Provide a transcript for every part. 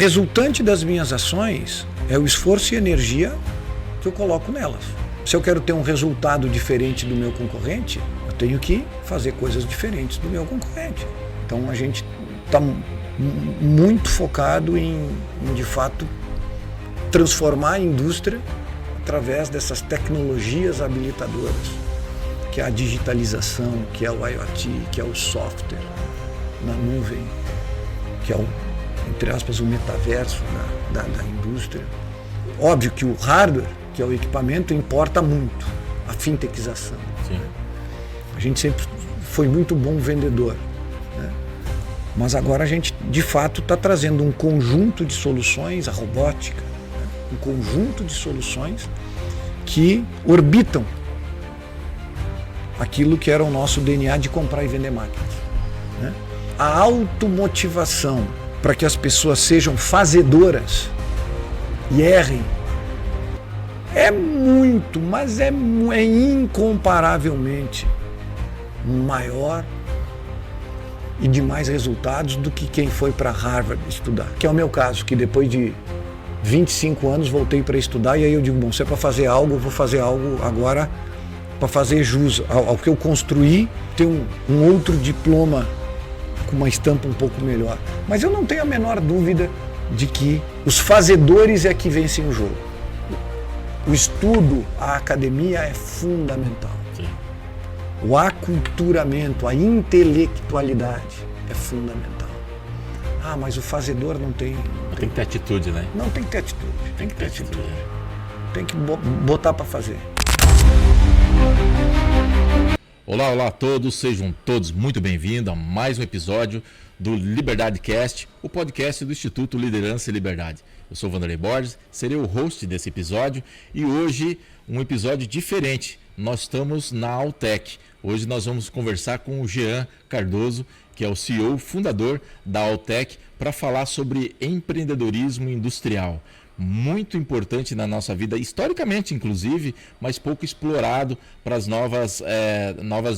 resultante das minhas ações é o esforço e energia que eu coloco nelas. Se eu quero ter um resultado diferente do meu concorrente, eu tenho que fazer coisas diferentes do meu concorrente. Então a gente está muito focado em, de fato, transformar a indústria através dessas tecnologias habilitadoras, que é a digitalização, que é o IoT, que é o software na nuvem, que é o, entre aspas, o metaverso da indústria. Óbvio que o hardware, que é o equipamento, importa muito, a fintechização. Sim. A gente sempre foi muito bom vendedor, né? Mas agora a gente, de fato, está trazendo um conjunto de soluções, a robótica, né? Um conjunto de soluções que orbitam aquilo que era o nosso DNA de comprar e vender máquinas, né? A automotivação para que as pessoas sejam fazedoras e errem é muito, mas é incomparavelmente maior e de mais resultados do que quem foi para Harvard estudar. Que é o meu caso, que depois de 25 anos voltei para estudar e aí eu digo, bom, se é para fazer algo, eu vou fazer algo agora para fazer jus ao que eu construí, ter um outro diploma com uma estampa um pouco melhor. Mas eu não tenho a menor dúvida de que os fazedores é que vencem o jogo. O estudo, a academia é fundamental. Sim. O aculturamento, a intelectualidade é fundamental. Ah, mas o fazedor não tem... Tem que ter atitude, né? Não, tem que ter atitude. Tem que ter atitude. Tem que botar para fazer. Olá a todos, sejam todos muito bem-vindos a mais um episódio do Liberdade Cast, o podcast do Instituto Liderança e Liberdade. Eu sou o Vanderlei Borges, serei o host desse episódio e hoje um episódio diferente. Nós estamos na Altec. Hoje nós vamos conversar com o Jean Cardoso, que é o CEO fundador da Altec, para falar sobre empreendedorismo industrial. Muito importante na nossa vida, historicamente inclusive, mas pouco explorado para as novas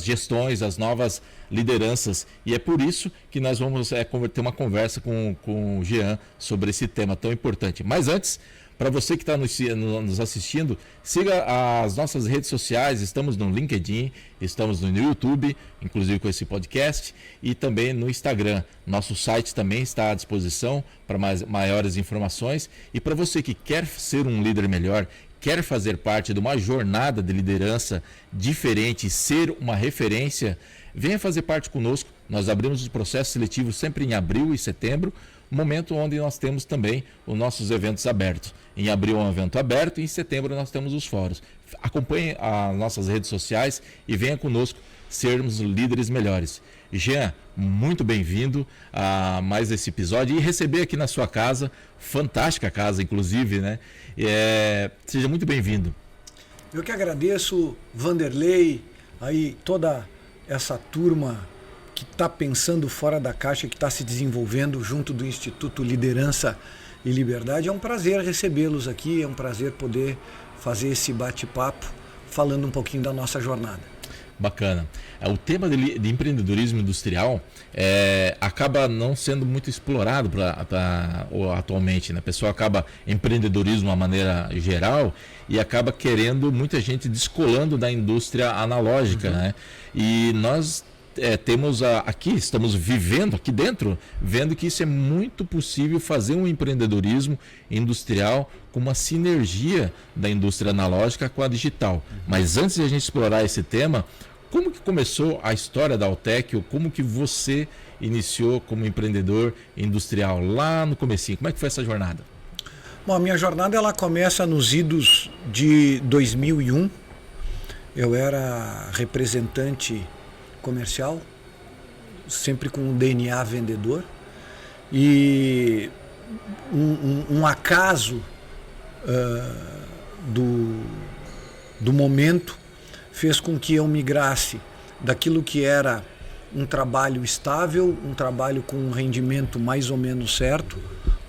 gestões, as novas lideranças. E é por isso que nós vamos ter uma conversa com o Jean sobre esse tema tão importante. Mas antes, para você que está nos assistindo, siga as nossas redes sociais, estamos no LinkedIn, estamos no YouTube, inclusive com esse podcast, e também no Instagram. Nosso site também está à disposição para maiores informações. E para você que quer ser um líder melhor, quer fazer parte de uma jornada de liderança diferente, ser uma referência, venha fazer parte conosco. Nós abrimos os processos seletivos sempre em abril e setembro, momento onde nós temos também os nossos eventos abertos. Em abril é um evento aberto e em setembro nós temos os fóruns. Acompanhe as nossas redes sociais e venha conosco sermos líderes melhores. Jean, muito bem-vindo a mais esse episódio e receber aqui na sua casa, fantástica casa inclusive, né? Seja muito bem-vindo. Eu que agradeço, Vanderlei, aí toda essa turma que está pensando fora da caixa, que está se desenvolvendo junto do Instituto Liderança e Liberdade. É um prazer recebê-los aqui, é um prazer poder fazer esse bate-papo falando um pouquinho da nossa jornada. Bacana. O tema de empreendedorismo industrial acaba não sendo muito explorado atualmente, né? A pessoa acaba empreendedorismo de uma maneira geral e acaba querendo muita gente descolando da indústria analógica, né? E nós temos aqui, estamos vivendo aqui dentro, vendo que isso é muito possível fazer um empreendedorismo industrial com uma sinergia da indústria analógica com a digital. Mas antes de a gente explorar esse tema, como que começou a história da Altec, ou como que você iniciou como empreendedor industrial lá no comecinho? Como é que foi essa jornada? Bom, a minha jornada ela começa nos idos de 2001. Eu era representante comercial, sempre com um DNA vendedor, e um acaso do momento fez com que eu migrasse daquilo que era um trabalho estável, um trabalho com um rendimento mais ou menos certo,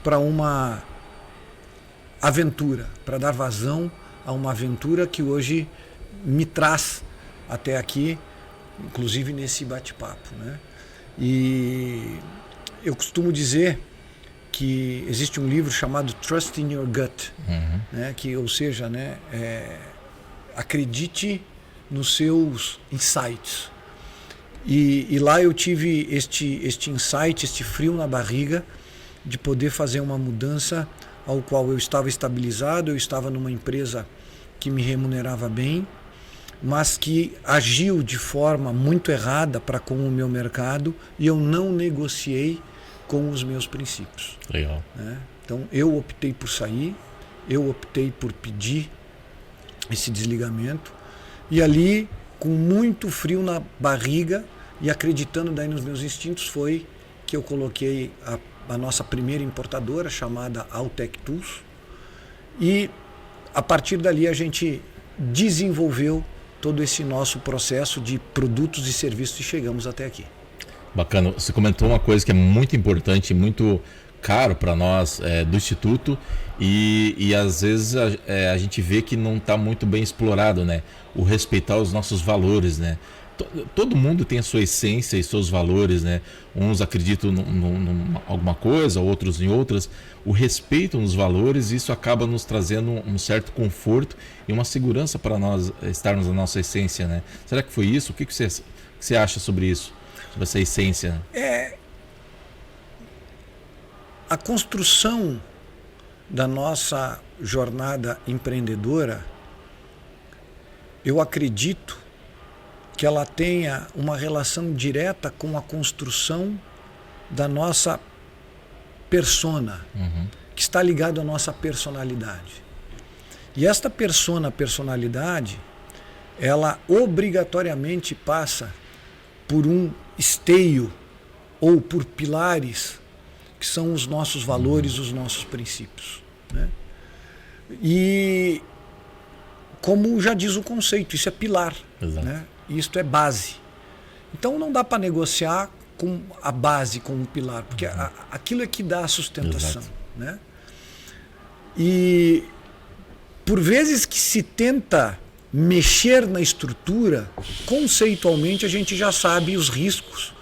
para uma aventura, para dar vazão a uma aventura que hoje me traz até aqui, inclusive nesse bate-papo, né? E eu costumo dizer que existe um livro chamado Trust in Your Gut, né? Ou seja, né? Acredite nos seus insights. E lá eu tive este insight, este frio na barriga de poder fazer uma mudança ao qual eu estava estabilizado, eu estava numa empresa que me remunerava bem, mas que agiu de forma muito errada para com o meu mercado e eu não negociei com os meus princípios. Legal. Né? Então eu optei por sair, eu optei por pedir esse desligamento e ali, com muito frio na barriga e acreditando daí nos meus instintos, foi que eu coloquei a nossa primeira importadora, chamada Altec Tools, e a partir dali a gente desenvolveu todo esse nosso processo de produtos e serviços e chegamos até aqui. Bacana. Você comentou uma coisa que é muito importante, muito caro para nós do Instituto e às vezes a gente vê que não está muito bem explorado, né? O respeitar os nossos valores, né? Todo mundo tem a sua essência e seus valores, né? Uns acreditam em alguma coisa, outros em outras. O respeito nos valores, isso acaba nos trazendo um certo conforto e uma segurança para nós estarmos na nossa essência, né? Será que foi isso? O que você acha sobre isso? Sobre essa essência? A construção da nossa jornada empreendedora, eu acredito que ela tenha uma relação direta com a construção da nossa persona, que está ligado à nossa personalidade. E esta personalidade, ela obrigatoriamente passa por um esteio ou por pilares que são os nossos valores, os nossos princípios, né? E como já diz o conceito, isso é pilar, né? Isto é base. Então não dá para negociar com a base, com o pilar, porque aquilo é que dá a sustentação, né? E por vezes que se tenta mexer na estrutura, conceitualmente a gente já sabe os riscos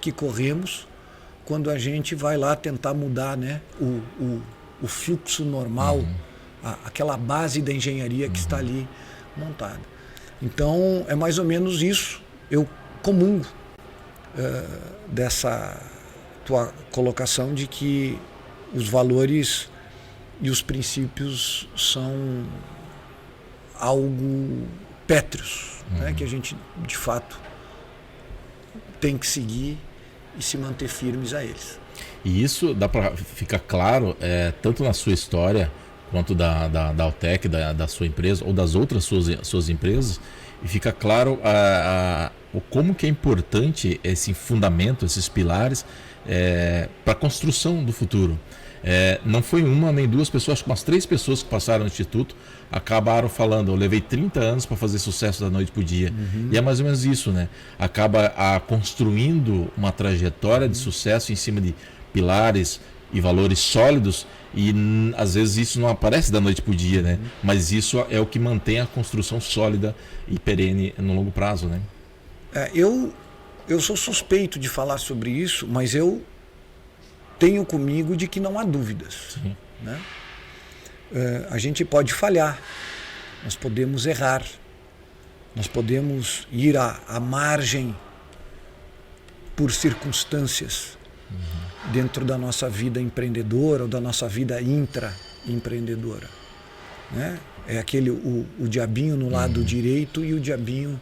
que corremos quando a gente vai lá tentar mudar, né, o fluxo normal, aquela base da engenharia que está ali montada. Então é mais ou menos isso. Eu comungo dessa tua colocação de que os valores e os princípios são algo pétreos, né, que a gente de fato tem que seguir e se manter firmes a eles. E isso dá para ficar claro tanto na sua história quanto da Altec, da sua empresa ou das outras suas empresas, e fica claro como que é importante esse fundamento, esses pilares para a construção do futuro. Não foi uma nem duas pessoas, acho que umas 3 pessoas que passaram no Instituto acabaram falando, eu levei 30 anos para fazer sucesso da noite pro dia. E é mais ou menos isso, né? Acaba construindo uma trajetória de sucesso em cima de pilares e valores sólidos, e às vezes isso não aparece da noite pro dia, né? Mas isso é o que mantém a construção sólida e perene no longo prazo, né? Eu sou suspeito de falar sobre isso, mas eu tenho comigo de que não há dúvidas, né? A gente pode falhar, nós podemos errar, nós podemos ir à margem por circunstâncias dentro da nossa vida empreendedora ou da nossa vida intraempreendedora, né? É aquele o diabinho no lado direito e o diabinho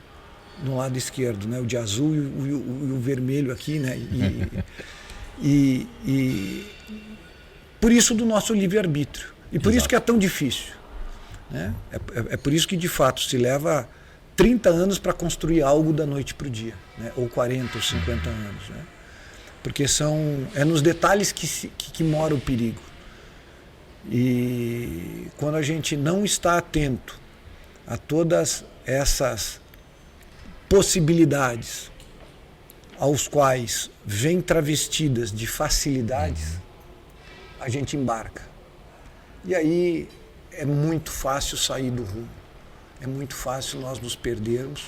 no lado esquerdo, né? O de azul e o vermelho aqui, né? E por isso do nosso livre-arbítrio. E por isso que é tão difícil, né? É por isso que de fato se leva 30 anos para construir algo da noite para o dia, né? Ou 40 ou 50 anos, né? Porque é nos detalhes que mora o perigo. E quando a gente não está atento a todas essas possibilidades aos quais vêm travestidas de facilidades, a gente embarca. E aí é muito fácil sair do rumo. É muito fácil nós nos perdermos,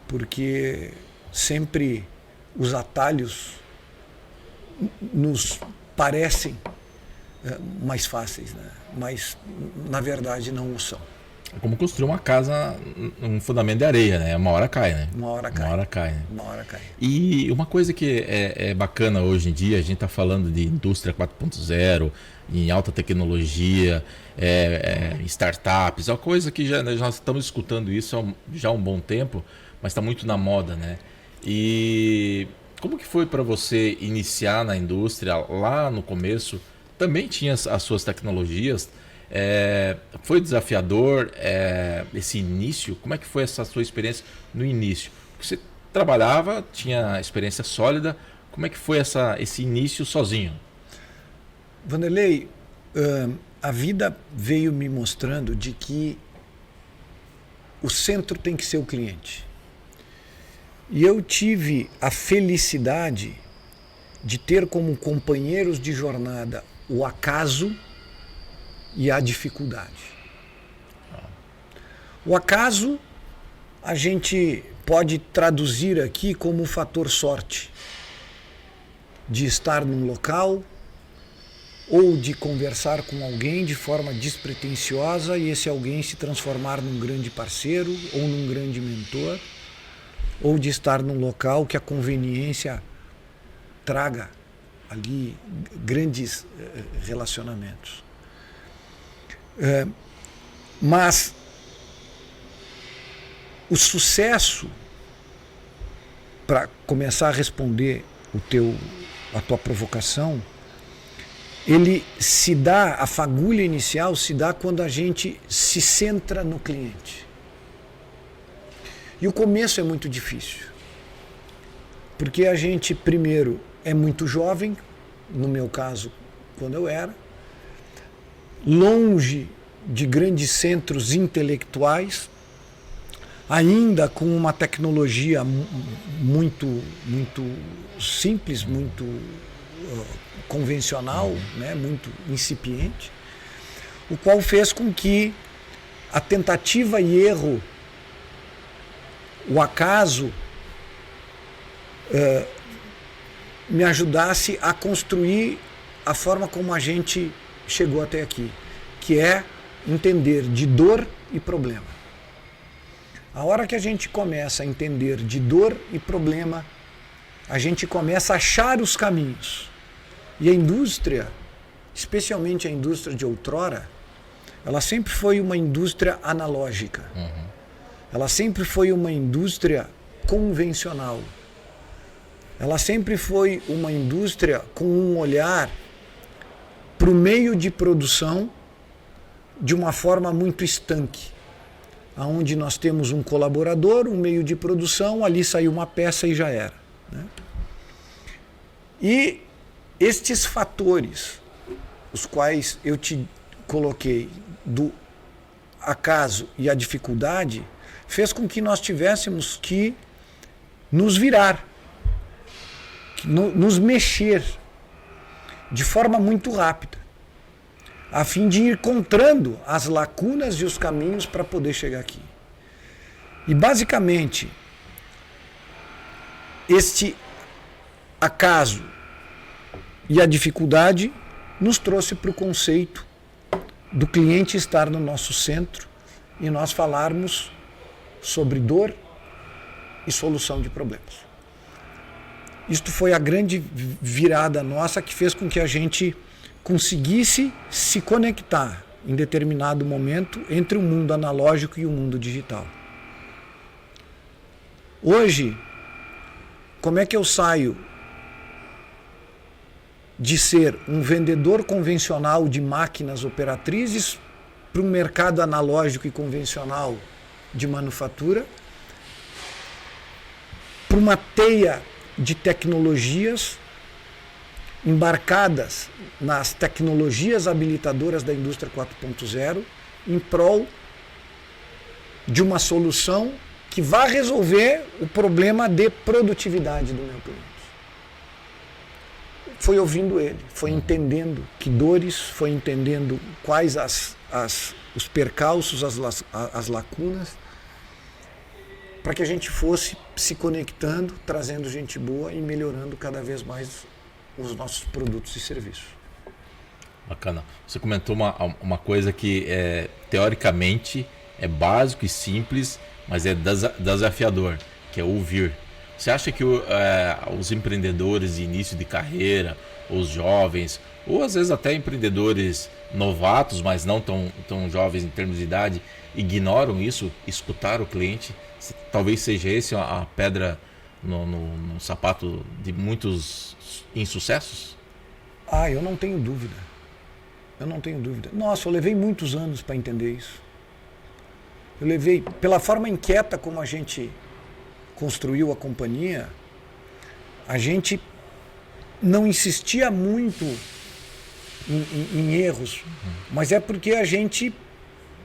porque sempre os atalhos nos parecem mais fáceis, né? Mas na verdade não o são. É como construir uma casa, um fundamento de areia, né? Uma hora cai, né? Uma hora cai. Uma hora cai, né? Uma hora cai. E uma coisa que é bacana hoje em dia, a gente está falando de indústria 4.0, em alta tecnologia, startups, é uma coisa que nós estamos escutando isso já há um bom tempo, mas está muito na moda, né? E como que foi para você iniciar na indústria lá no começo? Também tinha as suas tecnologias? Foi desafiador esse início? Como é que foi essa sua experiência no início? Porque você trabalhava, tinha experiência sólida, como é que foi esse início sozinho? Vanderlei, a vida veio me mostrando de que o centro tem que ser o cliente. E eu tive a felicidade de ter como companheiros de jornada o acaso e a dificuldade. O acaso a gente pode traduzir aqui como o fator sorte, de estar num local ou de conversar com alguém de forma despretensiosa e esse alguém se transformar num grande parceiro ou num grande mentor, ou de estar num local que a conveniência traga ali grandes relacionamentos. Mas o sucesso, para começar a responder a tua provocação, ele se dá, a fagulha inicial se dá quando a gente se centra no cliente. E o começo é muito difícil, porque a gente, primeiro, é muito jovem, no meu caso, quando eu era, longe de grandes centros intelectuais, ainda com uma tecnologia muito simples, muito convencional, né, muito incipiente, o qual fez com que a tentativa e erro, o acaso, me ajudasse a construir a forma como a gente chegou até aqui, que é entender de dor e problema. A hora que a gente começa a entender de dor e problema, a gente começa a achar os caminhos. E a indústria, especialmente a indústria de outrora, ela sempre foi uma indústria analógica. Uhum. Ela sempre foi uma indústria convencional. Ela sempre foi uma indústria com um olhar para o meio de produção de uma forma muito estanque, onde nós temos um colaborador, um meio de produção, ali saiu uma peça e já era, né? E estes fatores, os quais eu te coloquei, do acaso e a dificuldade, fez com que nós tivéssemos que nos virar, nos mexer de forma muito rápida, a fim de ir encontrando as lacunas e os caminhos para poder chegar aqui. E basicamente, este acaso e a dificuldade nos trouxe para o conceito do cliente estar no nosso centro e nós falarmos sobre dor e solução de problemas. Isto foi a grande virada nossa que fez com que a gente conseguisse se conectar em determinado momento entre o mundo analógico e o mundo digital. Hoje, como é que eu saio de ser um vendedor convencional de máquinas operatrizes para um mercado analógico e convencional de manufatura, para uma teia de tecnologias embarcadas nas tecnologias habilitadoras da indústria 4.0 em prol de uma solução que vai resolver o problema de produtividade do meu cliente. Foi ouvindo ele, foi entendendo que dores, foi entendendo quais os percalços, as lacunas, para que a gente fosse se conectando, trazendo gente boa e melhorando cada vez mais os nossos produtos e serviços. Bacana. Você comentou uma coisa que teoricamente é básico e simples, mas é desafiador, que é ouvir. Você acha que os empreendedores de início de carreira, os jovens, ou às vezes até empreendedores novatos, mas não tão jovens em termos de idade, ignoram isso, escutar o cliente? Talvez seja esse a pedra no sapato de muitos insucessos? Eu não tenho dúvida. Eu não tenho dúvida. Nossa, eu levei muitos anos para entender isso. Eu levei, pela forma inquieta como a gente construiu a companhia, a gente não insistia muito em erros, mas é porque a gente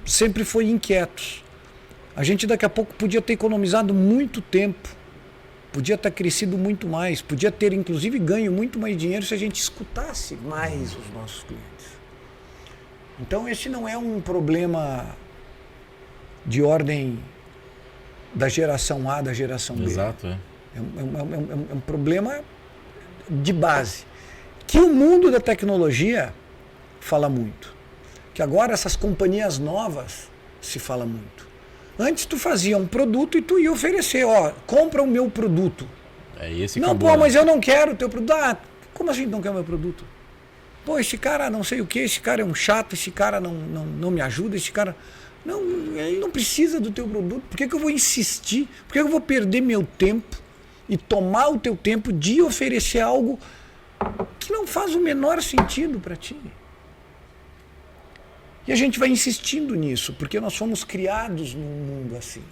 sempre foi inquietos. A gente daqui a pouco podia ter economizado muito tempo, podia ter crescido muito mais, podia ter inclusive ganho muito mais dinheiro se a gente escutasse mais os nossos clientes. Então esse não é um problema de ordem da geração A, da geração B. Exato, É um problema de base. Que o mundo da tecnologia fala muito. Que agora essas companhias novas se fala muito. Antes tu fazia um produto e tu ia oferecer, compra o meu produto. Não, acabou, mas eu não quero o teu produto. Como assim não quer o meu produto? Esse cara não sei o que, esse cara é um chato, esse cara não me ajuda, esse cara... Não, ele não precisa do teu produto. Por que eu vou insistir? Por que eu vou perder meu tempo e tomar o teu tempo de oferecer algo que não faz o menor sentido para ti? E a gente vai insistindo nisso, porque nós fomos criados num mundo assim.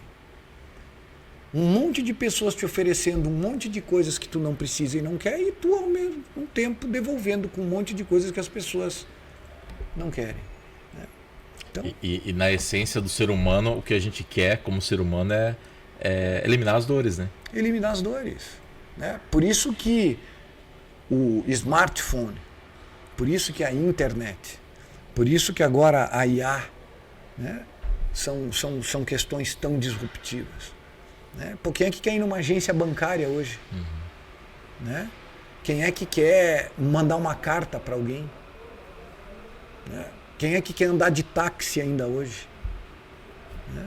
Um monte de pessoas te oferecendo um monte de coisas que tu não precisa e não quer, e tu ao mesmo tempo devolvendo com um monte de coisas que as pessoas não querem. Então, e na essência do ser humano, o que a gente quer como ser humano é eliminar as dores, né? Eliminar as dores. Né? Por isso que o smartphone, por isso que a internet, por isso que agora a IA, né? são questões tão disruptivas. Né? Pô, quem é que quer ir numa agência bancária hoje? Né? Quem é que quer mandar uma carta para alguém? Né? Quem é que quer andar de táxi ainda hoje? Né?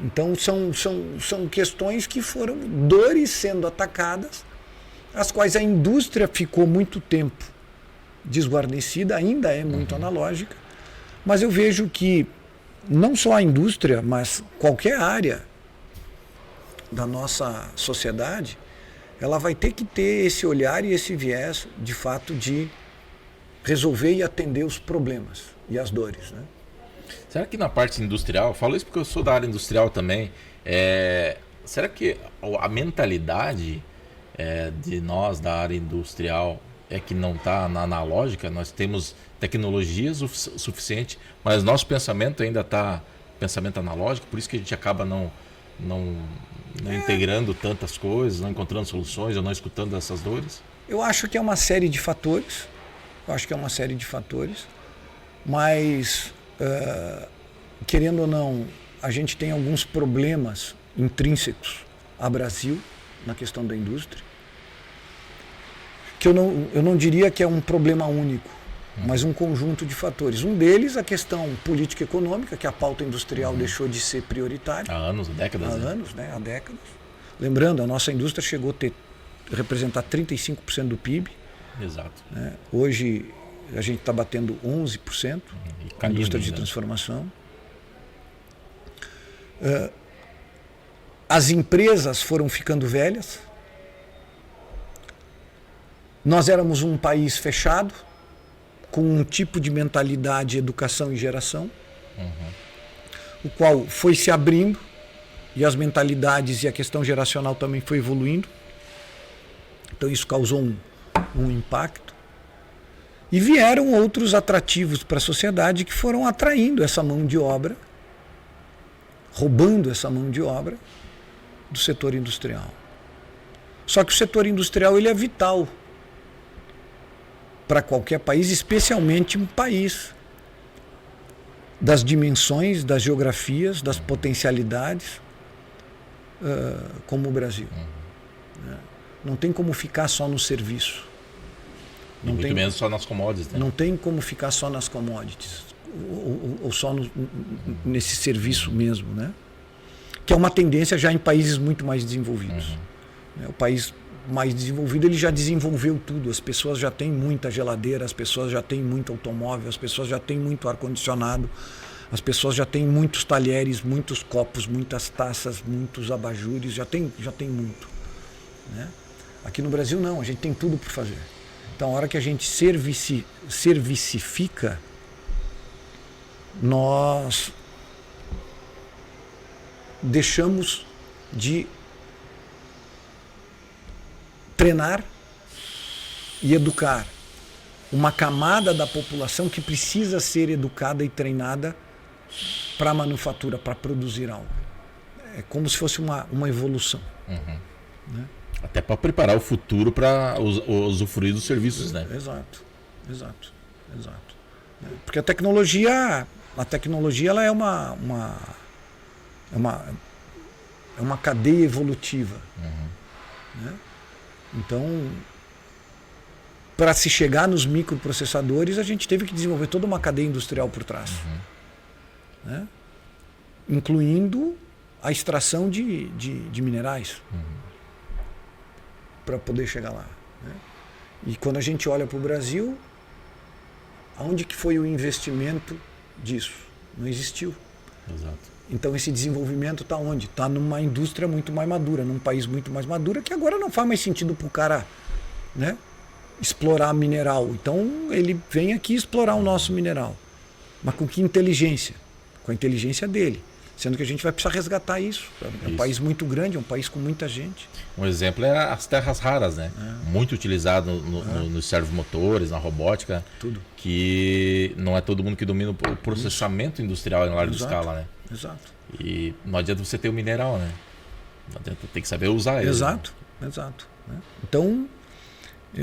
Então são questões que foram dores sendo atacadas, as quais a indústria ficou muito tempo desguarnecida, ainda é muito analógica, mas eu vejo que não só a indústria, mas qualquer área da nossa sociedade, ela vai ter que ter esse olhar e esse viés, de fato, de resolver e atender os problemas e as dores, né? Será que na parte industrial, eu falo isso porque eu sou da área industrial também, será que a mentalidade de nós da área industrial é que não está na analógica? Nós temos tecnologias o suficiente, mas nosso pensamento ainda está pensamento analógico, por isso que a gente acaba não integrando tantas coisas, não encontrando soluções ou não escutando essas dores? Eu acho que é uma série de fatores. Mas, querendo ou não, a gente tem alguns problemas intrínsecos ao Brasil, na questão da indústria, que eu não diria que é um problema único, mas um conjunto de fatores. Um deles, a questão política e econômica, que a pauta industrial deixou de ser prioritária. Há anos, décadas. Há décadas. Lembrando, a nossa indústria chegou a representar 35% do PIB. Exato. Né? Hoje a gente está batendo 11%, a indústria de transformação. As empresas foram ficando velhas. Nós éramos um país fechado, com um tipo de mentalidade, educação e geração, o qual foi se abrindo, e as mentalidades e a questão geracional também foi evoluindo. Então isso causou um impacto. E vieram outros atrativos para a sociedade que foram atraindo essa mão de obra, roubando essa mão de obra do setor industrial. Só que o setor industrial ele é vital para qualquer país, especialmente um país das dimensões, das geografias, das potencialidades, como o Brasil. Não tem como ficar só no serviço. E muito menos só nas commodities. Né? Não tem como ficar só nas commodities. Ou só nesse serviço mesmo, né? Que é uma tendência já em países muito mais desenvolvidos. O país mais desenvolvido, ele já desenvolveu tudo. As pessoas já têm muita geladeira, as pessoas já têm muito automóvel, as pessoas já têm muito ar-condicionado, as pessoas já têm muitos talheres, muitos copos, muitas taças, muitos abajures, já tem muito. Né? Aqui no Brasil não, a gente tem tudo por fazer. Então, a hora que a gente servicifica, nós deixamos de treinar e educar uma camada da população que precisa ser educada e treinada para a manufatura, para produzir algo. É como se fosse uma evolução. Né? Até para preparar o futuro para usufruir dos serviços, né? Exato. Porque a tecnologia ela é uma cadeia evolutiva. Né? Então, para se chegar nos microprocessadores, a gente teve que desenvolver toda uma cadeia industrial por trás. Né? Incluindo a extração de minerais para poder chegar lá. Né? E quando a gente olha para o Brasil, aonde que foi o investimento disso? Não existiu. Exato. Então esse desenvolvimento está onde? Está numa indústria muito mais madura, num país muito mais maduro, que agora não faz mais sentido para o cara, né, explorar mineral. Então ele vem aqui explorar o nosso mineral. Mas com que inteligência? Com a inteligência dele. Sendo que a gente vai precisar resgatar isso. É um país muito grande, é um país com muita gente. Um exemplo é as terras raras, né? Muito utilizado nos servomotores, na robótica. Tudo. Que não é todo mundo que domina o processamento industrial em larga escala, né? Exato. E não adianta você ter o mineral, né? Não adianta, tem que saber usar ele. Exato. Né? Então,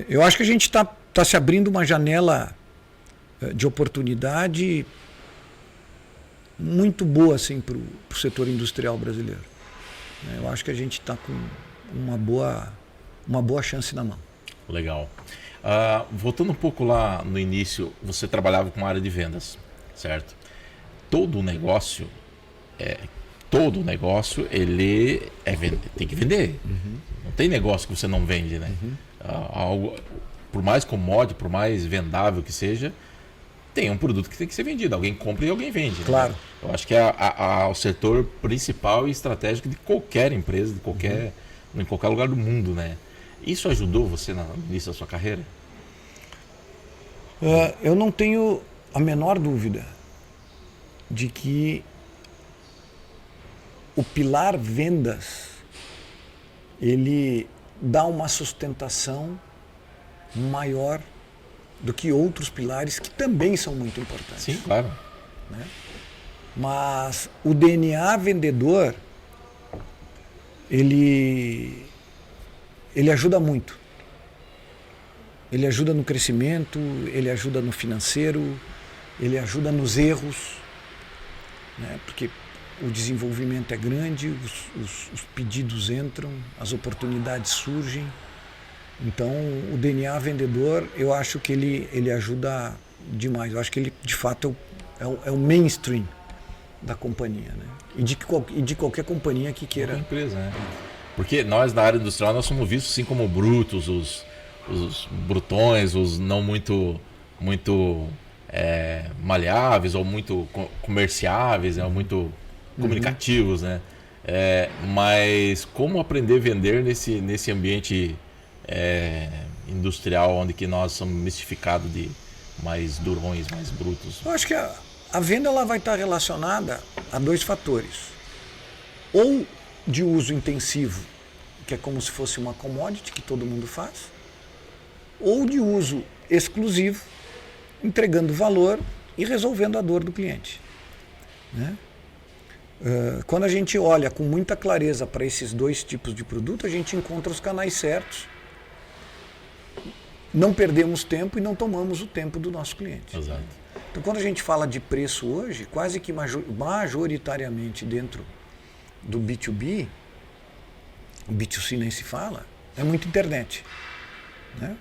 eu acho que a gente está se abrindo uma janela de oportunidade muito boa assim, para o setor industrial brasileiro. Eu acho que a gente está com uma boa chance na mão. Legal. Voltando um pouco lá no início, você trabalhava com a área de vendas, certo? Todo negócio ele tem que vender. Não tem negócio que você não vende, né? Algo, por mais commodity, por mais vendável que seja, tem um produto que tem que ser vendido. Alguém compra e alguém vende. Claro. Né? Eu acho que é o setor principal e estratégico de qualquer empresa, em qualquer lugar do mundo, né? Isso ajudou você no início da sua carreira? Eu não tenho a menor dúvida de que o pilar vendas ele dá uma sustentação maior do que outros pilares que também são muito importantes. Sim, claro. Né? Mas o DNA vendedor ele ajuda muito. Ele ajuda no crescimento, ele ajuda no financeiro, ele ajuda nos erros, né? Porque o desenvolvimento é grande, os pedidos entram, as oportunidades surgem. Então, o DNA vendedor, eu acho que ele ajuda demais. Eu acho que ele, de fato, é o mainstream da companhia, né? E de qualquer companhia que queira. Qualquer empresa, né? Porque nós, na área industrial, nós somos vistos assim como brutos, os brutões, os não muito maleáveis ou muito comerciáveis, ou muito comunicativos, né? Mas como aprender a vender nesse ambiente industrial onde que nós somos mistificados de mais durões, mais brutos? Eu acho que a venda ela vai estar relacionada a dois fatores. Ou de uso intensivo, que é como se fosse uma commodity que todo mundo faz, ou de uso exclusivo, entregando valor e resolvendo a dor do cliente. Né? Quando a gente olha com muita clareza para esses dois tipos de produto, a gente encontra os canais certos, não perdemos tempo e não tomamos o tempo do nosso cliente. Exato. Então, quando a gente fala de preço hoje, quase que majoritariamente dentro do B2B, o B2C nem se fala, é muito internet. Né?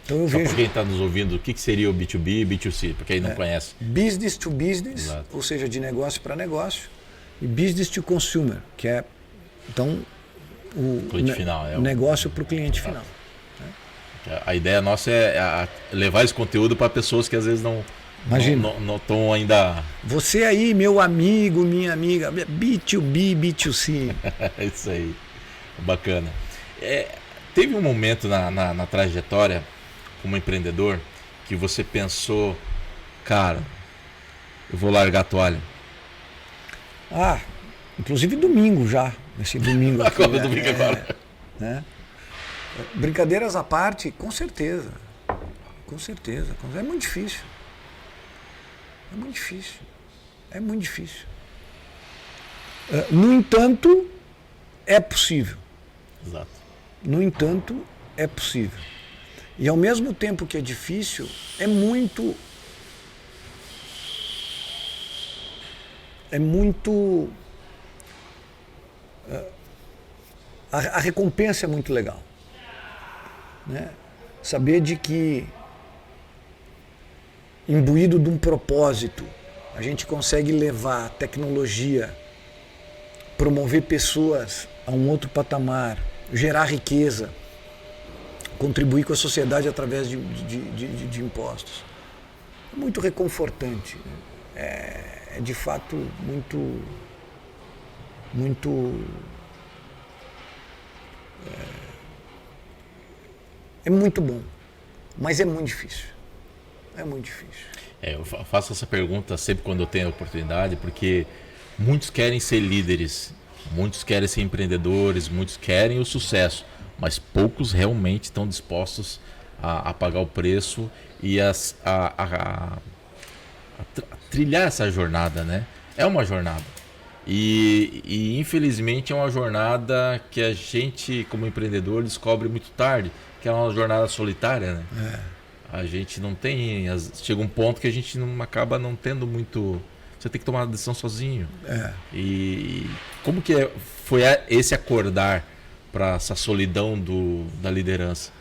Então eu Só vejo para quem está nos ouvindo, o que seria o B2B e B2C, para quem não conhece? business to business, Exato. ou seja, de negócio para negócio, e business to consumer, que é então o Cliente final, negócio para o cliente final. A ideia nossa é levar esse conteúdo para pessoas que às vezes não estão ainda... Você aí, meu amigo, minha amiga, B2B, B2C. É isso aí, bacana. Teve um momento na trajetória como empreendedor que você pensou, cara, eu vou largar a toalha? Inclusive domingo já, esse domingo aqui. Agora, domingo agora. Né? Brincadeiras à parte, com certeza. Com certeza. É muito difícil. É muito difícil. É muito difícil. No entanto, é possível. Exato. No entanto, é possível. E ao mesmo tempo que é difícil, é muito... A recompensa é muito legal. Né? Saber de que, imbuído de um propósito, a gente consegue levar a tecnologia, promover pessoas a um outro patamar, gerar riqueza, contribuir com a sociedade através de impostos. É muito reconfortante. É de fato muito é muito bom, mas é muito difícil. É muito difícil. Eu faço essa pergunta sempre quando eu tenho a oportunidade, porque muitos querem ser líderes, muitos querem ser empreendedores, muitos querem o sucesso, mas poucos realmente estão dispostos a pagar o preço e a trilhar essa jornada, né? É uma jornada. E infelizmente é uma jornada que a gente, como empreendedor, descobre muito tarde, que é uma jornada solitária, né? A gente não tem... Chega um ponto que a gente acaba não tendo muito... Você tem que tomar uma decisão sozinho. E como que foi esse acordar para essa solidão da liderança?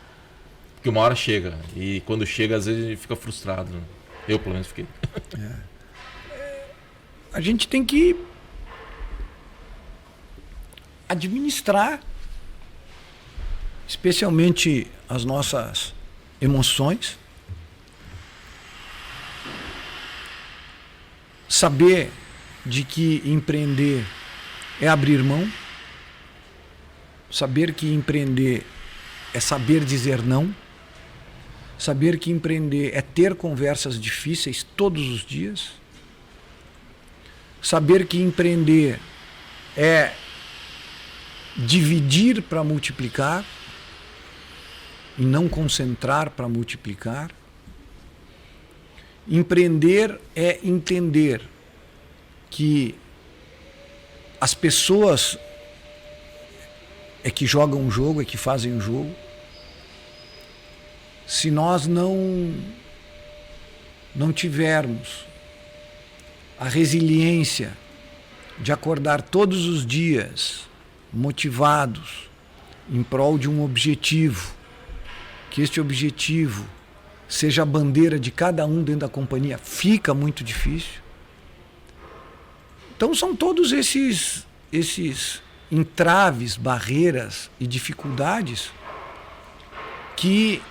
Porque uma hora chega, e quando chega, às vezes a gente fica frustrado. Né? Eu, pelo menos, fiquei. A gente tem que administrar, especialmente as nossas emoções, saber de que empreender é abrir mão, saber que empreender é saber dizer não, saber que empreender é ter conversas difíceis todos os dias, saber que empreender é dividir para multiplicar e não concentrar para multiplicar. Empreender é entender que as pessoas é que jogam o jogo, é que fazem o jogo. Se nós não tivermos a resiliência de acordar todos os dias motivados em prol de um objetivo, que este objetivo seja a bandeira de cada um dentro da companhia, fica muito difícil. Então são todos esses entraves, barreiras e dificuldades que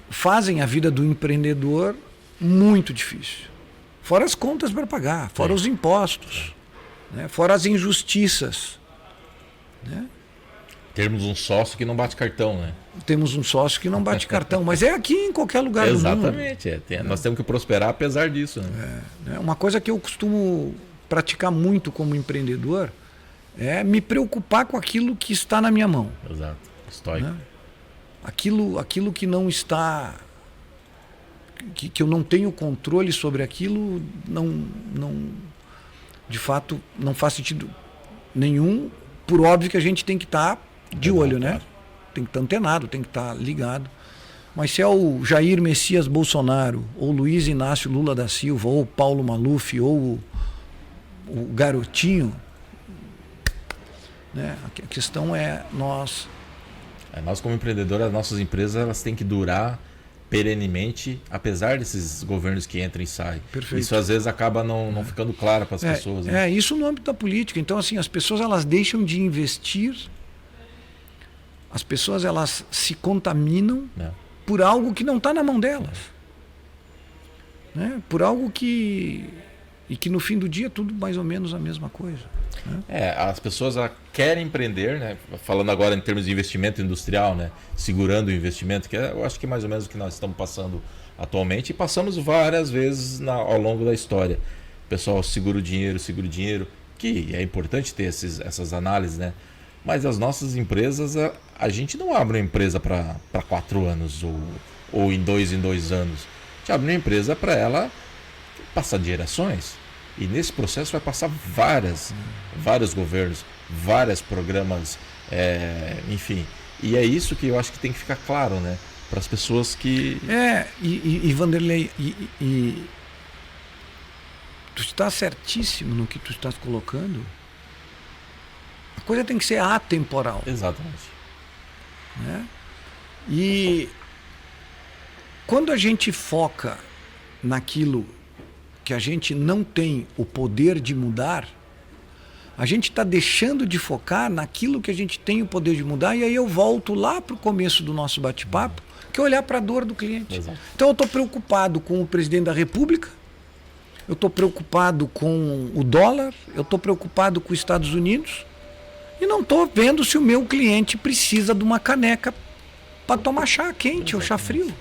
fazem a vida do empreendedor muito difícil. Fora as contas para pagar, fora os impostos, né? Fora as injustiças. Né? Termos um sócio que não bate cartão, né? Temos um sócio que não bate cartão, mas é aqui em qualquer lugar do mundo. Exatamente. Nós temos que prosperar apesar disso. Né? Uma coisa que eu costumo praticar muito como empreendedor é me preocupar com aquilo que está na minha mão. Exato. Estoico. Né? Aquilo que não está... Que eu não tenho controle sobre aquilo, de fato, não faz sentido nenhum. Por óbvio que a gente tem que estar de olho, né? Tem que estar antenado, tem que estar ligado. Mas se é o Jair Messias Bolsonaro, ou Luiz Inácio Lula da Silva, ou Paulo Maluf, ou o garotinho, né? A questão é nós... Nós como empreendedores, as nossas empresas elas têm que durar perenemente, apesar desses governos que entram e saem. Perfeito. Isso às vezes acaba não ficando claro para as pessoas. Né? Isso no âmbito da política. Então, assim, as pessoas elas deixam de investir, as pessoas elas se contaminam por algo que não está na mão delas. Né? Por algo que no fim do dia é tudo mais ou menos a mesma coisa. Né? As pessoas querem empreender, né? Falando agora em termos de investimento industrial, né? Segurando o investimento, que eu acho que é mais ou menos o que nós estamos passando atualmente, e passamos várias vezes ao longo da história. O pessoal segura o dinheiro, que é importante ter essas análises, né? Mas as nossas empresas, a gente não abre uma empresa para 4 anos ou em 2 anos. A gente abre uma empresa para ela passar de gerações. E nesse processo vai passar vários governos, vários programas, enfim. E é isso que eu acho que tem que ficar claro, né? Para as pessoas que... E Vanderlei, tu está certíssimo no que tu estás colocando. A coisa tem que ser atemporal. Exatamente. Né? E quando a gente foca naquilo que a gente não tem o poder de mudar, a gente está deixando de focar naquilo que a gente tem o poder de mudar, e aí eu volto lá para o começo do nosso bate-papo, que é olhar para a dor do cliente. Exato. Então eu estou preocupado com o presidente da República, eu estou preocupado com o dólar, eu estou preocupado com os Estados Unidos, e não estou vendo se o meu cliente precisa de uma caneca para tomar chá quente ou chá frio.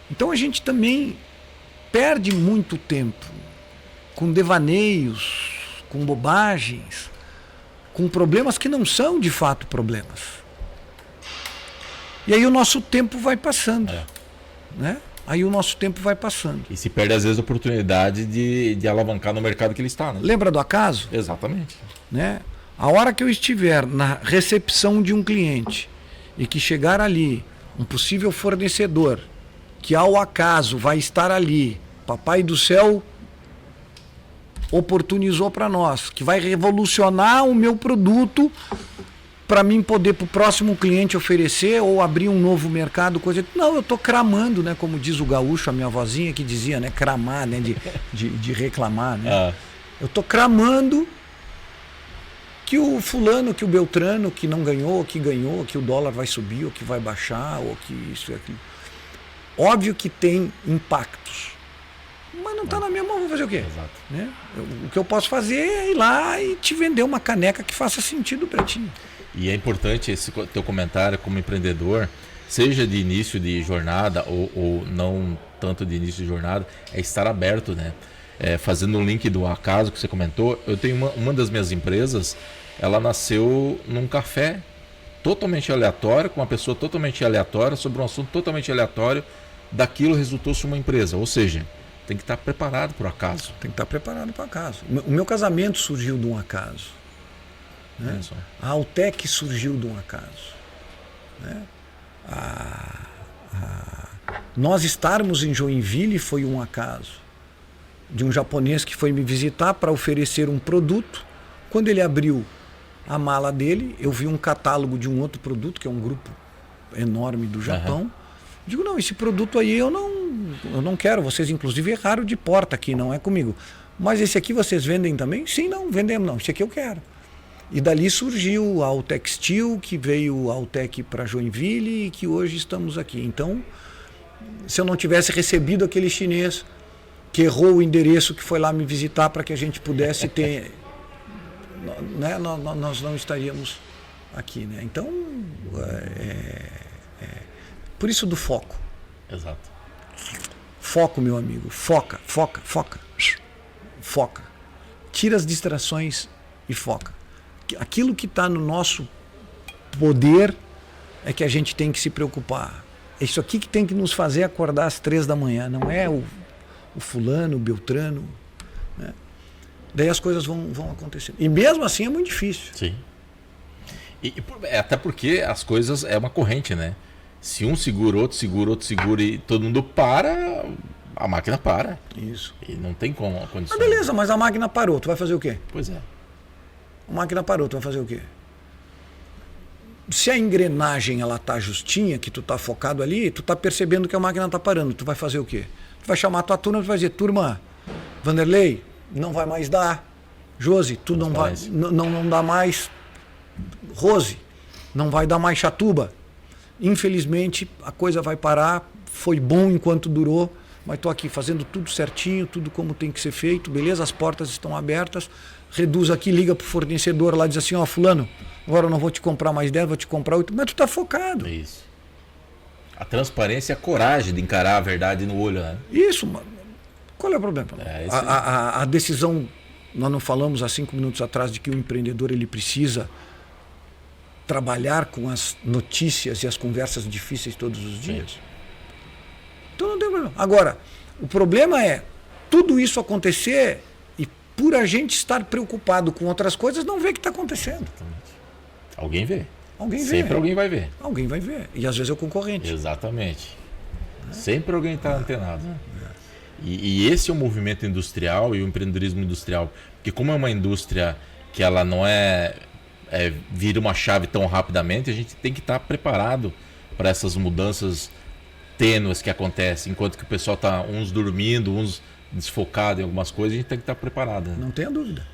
Então a gente também perde muito tempo com devaneios, com bobagens, com problemas que não são de fato problemas. E aí o nosso tempo vai passando. Né? Aí o nosso tempo vai passando. E se perde às vezes a oportunidade de alavancar no mercado que ele está. Né? Lembra do acaso? Exatamente. Né? A hora que eu estiver na recepção de um cliente e que chegar ali um possível fornecedor que ao acaso vai estar ali, Papai do Céu oportunizou para nós, que vai revolucionar o meu produto para mim poder para o próximo cliente oferecer ou abrir um novo mercado, coisa. Não, eu estou cramando, né? Como diz o gaúcho, a minha vozinha que dizia, né? Cramar, né? De reclamar, né? Eu estou cramando que o fulano, que o Beltrano, que não ganhou, que ganhou, que o dólar vai subir, ou que vai baixar, ou que isso e aquilo. Óbvio que tem impactos, mas não está na minha mão, vou fazer o quê? Exato. Né? O que eu posso fazer é ir lá e te vender uma caneca que faça sentido para ti. E é importante esse teu comentário como empreendedor, seja de início de jornada ou não tanto de início de jornada, é estar aberto, né? Fazendo um link do acaso que você comentou, eu tenho uma das minhas empresas, ela nasceu num café totalmente aleatório, com uma pessoa totalmente aleatória, sobre um assunto totalmente aleatório. Daquilo resultou-se uma empresa, ou seja, tem que estar preparado para o acaso. Tem que estar preparado para o acaso. O meu casamento surgiu de um acaso. Né? A Altec surgiu de um acaso. Né? Nós estarmos em Joinville foi um acaso. De um japonês que foi me visitar para oferecer um produto. Quando ele abriu a mala dele, eu vi um catálogo de um outro produto, que é um grupo enorme do Japão. Digo, não, esse produto aí eu não quero. Vocês inclusive erraram de porta aqui, não é comigo. Mas esse aqui vocês vendem também? Sim, não, vendemos não. Esse aqui eu quero. E dali surgiu a Altextil, que veio a Altec para Joinville e que hoje estamos aqui. Então, se eu não tivesse recebido aquele chinês que errou o endereço, que foi lá me visitar para que a gente pudesse ter... né, nós não estaríamos aqui. Né? Então, por isso do foco. Exato. Foco, meu amigo. Foca. Foca. Tira as distrações e foca. Aquilo que está no nosso poder é que a gente tem que se preocupar. É isso aqui que tem que nos fazer acordar às 3 da manhã. Não é o fulano, o Beltrano. Né? Daí as coisas vão acontecendo. E mesmo assim é muito difícil. Sim. Até porque as coisas é uma corrente, né? Se um segura, outro segura e todo mundo para, a máquina para. Isso. E não tem condição. Mas beleza, mas a máquina parou, tu vai fazer o quê? Pois é. A máquina parou, tu vai fazer o quê? Se a engrenagem ela tá justinha, que tu tá focado ali, tu tá percebendo que a máquina tá parando, tu vai fazer o quê? Tu vai chamar a tua turma, tu vai dizer, turma, Vanderlei, não vai mais dar. Josi, tu não vai, não dá mais. Rose, não vai dar mais Chatuba. Infelizmente, a coisa vai parar, foi bom enquanto durou, mas tô aqui fazendo tudo certinho, tudo como tem que ser feito, beleza? As portas estão abertas, reduz aqui, liga pro fornecedor lá, diz assim, ó, fulano, agora eu não vou te comprar mais 10, vou te comprar 8, mas tu tá focado. Isso. A transparência e a coragem de encarar a verdade no olho, né? Isso, mano. Qual é o problema? A decisão, nós não falamos há 5 minutos atrás de que o empreendedor ele precisa trabalhar com as notícias e as conversas difíceis todos os dias. Sim. Então não tem problema. Agora, o problema é tudo isso acontecer e por a gente estar preocupado com outras coisas, não ver o que está acontecendo. Exatamente. Alguém vê. Alguém vê. Sempre alguém vai ver. Alguém vai ver. E às vezes é o concorrente. Exatamente. Sempre alguém está antenado. E esse é o movimento industrial e o empreendedorismo industrial. Porque como é uma indústria que ela não vira uma chave tão rapidamente, a gente tem que estar preparado para essas mudanças tênues que acontecem. Enquanto que o pessoal está uns dormindo, uns desfocados em algumas coisas, a gente tem que estar preparado. Né? Não tenha dúvida.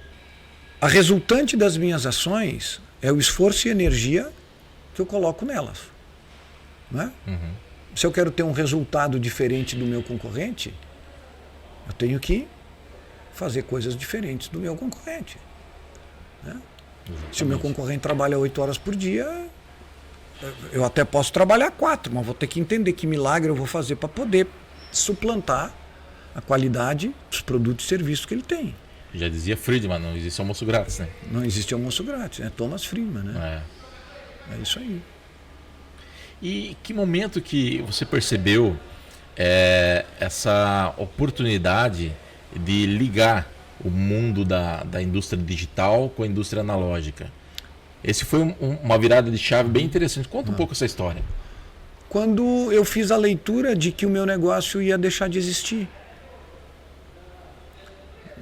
A resultante das minhas ações é o esforço e energia que eu coloco nelas. Não é? Uhum. Se eu quero ter um resultado diferente do meu concorrente, eu tenho que fazer coisas diferentes do meu concorrente. Né? Se o meu concorrente trabalha 8 horas por dia, eu até posso trabalhar 4, mas vou ter que entender que milagre eu vou fazer para poder suplantar a qualidade dos produtos e serviços que ele tem. Já dizia Friedman, não existe almoço grátis, né? Não existe almoço grátis, né? Thomas Friedman, né? É isso aí. E que momento que você percebeu essa oportunidade de ligar o mundo da indústria digital com a indústria analógica? Esse foi uma virada de chave bem interessante. Conta um pouco essa história. Quando eu fiz a leitura de que o meu negócio ia deixar de existir.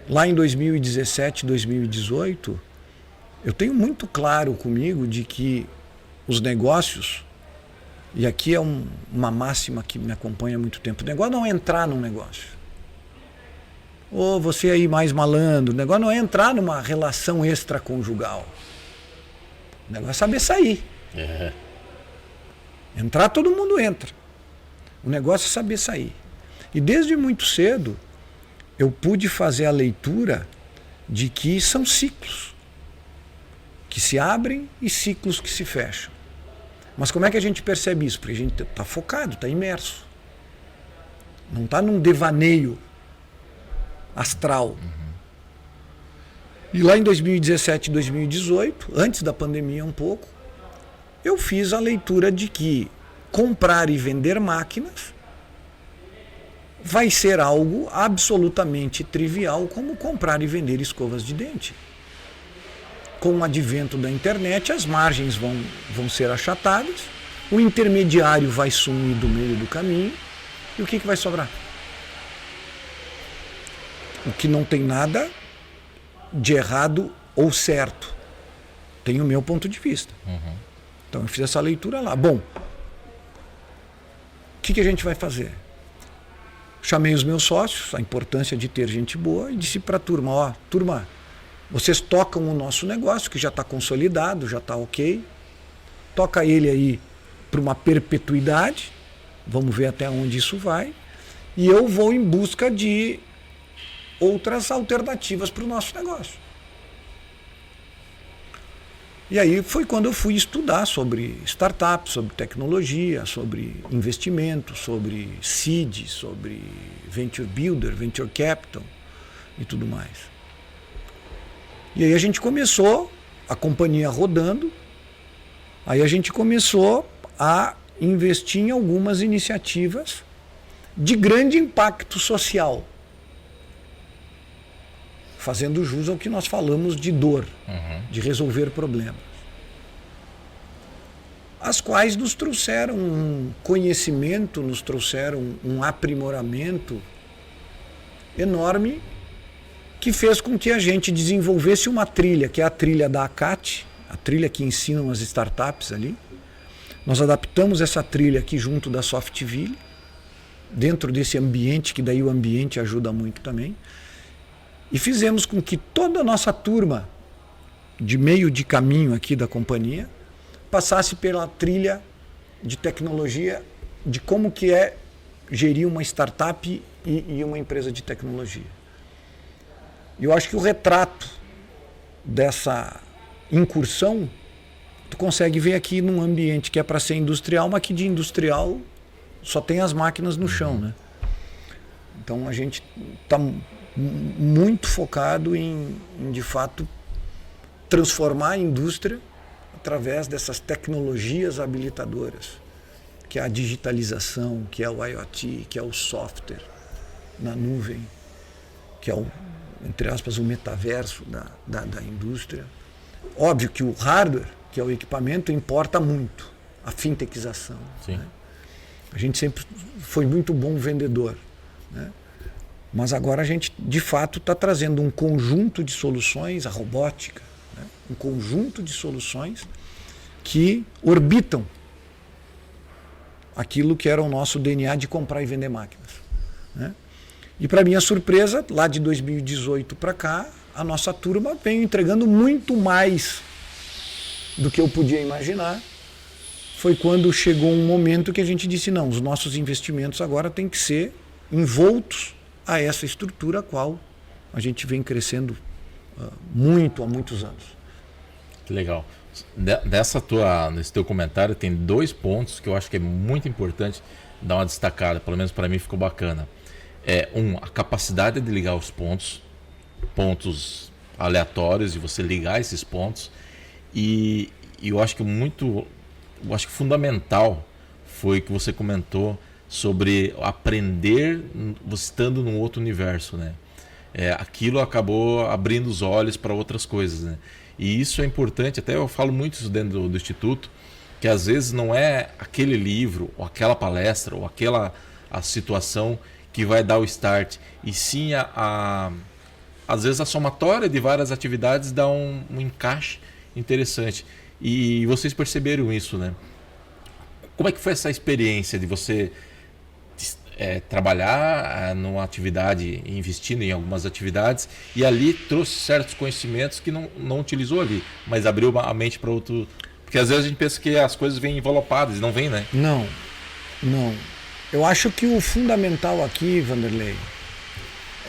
Lá em 2017, 2018, eu tenho muito claro comigo de que os negócios, e aqui é uma máxima que me acompanha há muito tempo, o negócio não é entrar num negócio. Ou você aí mais malandro, o negócio não é entrar numa relação extraconjugal. O negócio é saber sair. Entrar todo mundo entra. O negócio é saber sair. E desde muito cedo eu pude fazer a leitura de que são ciclos que se abrem e ciclos que se fecham. Mas como é que a gente percebe isso? Porque a gente está focado, está imerso. Não está num devaneio astral. E lá em 2017 e 2018, antes da pandemia um pouco, eu fiz a leitura de que comprar e vender máquinas vai ser algo absolutamente trivial como comprar e vender escovas de dente. Com o advento da internet, as margens vão ser achatadas, o intermediário vai sumir do meio do caminho, e o que vai sobrar? O que não tem nada de errado ou certo. Tem o meu ponto de vista. Então eu fiz essa leitura lá. Bom, o que a gente vai fazer? Chamei os meus sócios, a importância de ter gente boa, e disse para a turma, turma, vocês tocam o nosso negócio, que já está consolidado, já está ok, toca ele aí para uma perpetuidade, vamos ver até onde isso vai, e eu vou em busca de outras alternativas para o nosso negócio. E aí foi quando eu fui estudar sobre startups, sobre tecnologia, sobre investimento, sobre seed, sobre venture builder, venture capital e tudo mais. E aí a gente começou, a companhia rodando, aí a gente começou a investir em algumas iniciativas de grande impacto social, fazendo jus ao que nós falamos de dor, de resolver problemas. As quais nos trouxeram um conhecimento, nos trouxeram um aprimoramento enorme, que fez com que a gente desenvolvesse uma trilha, que é a trilha da ACAT, a trilha que ensinam as startups ali. Nós adaptamos essa trilha aqui junto da Softville, dentro desse ambiente, que daí o ambiente ajuda muito também. E fizemos com que toda a nossa turma de meio de caminho aqui da companhia passasse pela trilha de tecnologia, de como que é gerir uma startup e uma empresa de tecnologia. E eu acho que o retrato dessa incursão tu consegue ver aqui num ambiente que é para ser industrial, mas que de industrial só tem as máquinas no chão, né? Então a gente está muito focado em de fato transformar a indústria através dessas tecnologias habilitadoras, que é a digitalização, que é o IoT, que é o software na nuvem, que é o, entre aspas, o metaverso da indústria. Óbvio que o hardware, que é o equipamento, importa muito, a fintechização. Sim. Né? A gente sempre foi muito bom vendedor, né? Mas agora a gente, de fato, está trazendo um conjunto de soluções, a robótica, né? Um conjunto de soluções que orbitam aquilo que era o nosso DNA de comprar e vender máquinas, né? E, para minha surpresa, lá de 2018 para cá, a nossa turma veio entregando muito mais do que eu podia imaginar. Foi quando chegou um momento que a gente disse, não, os nossos investimentos agora têm que ser envoltos a essa estrutura a qual a gente vem crescendo muito há muitos anos. Que legal. Nesse teu comentário tem 2 pontos que eu acho que é muito importante dar uma destacada, pelo menos para mim ficou bacana. A capacidade de ligar os pontos aleatórios, de você ligar esses pontos, e eu acho que fundamental foi que você comentou sobre aprender estando num outro universo, né? Aquilo acabou abrindo os olhos para outras coisas, né? E isso é importante, até eu falo muito isso dentro do Instituto, que às vezes não é aquele livro, ou aquela palestra, ou a situação que vai dar o start, e sim às vezes a somatória de várias atividades dá um encaixe interessante. E vocês perceberam isso, né? Como é que foi essa experiência de você trabalhar numa atividade, investindo em algumas atividades, e ali trouxe certos conhecimentos que não utilizou ali, mas abriu a mente para outro... Porque às vezes a gente pensa que as coisas vêm envelopadas, e não vêm, né? Não. Eu acho que o fundamental aqui, Vanderlei,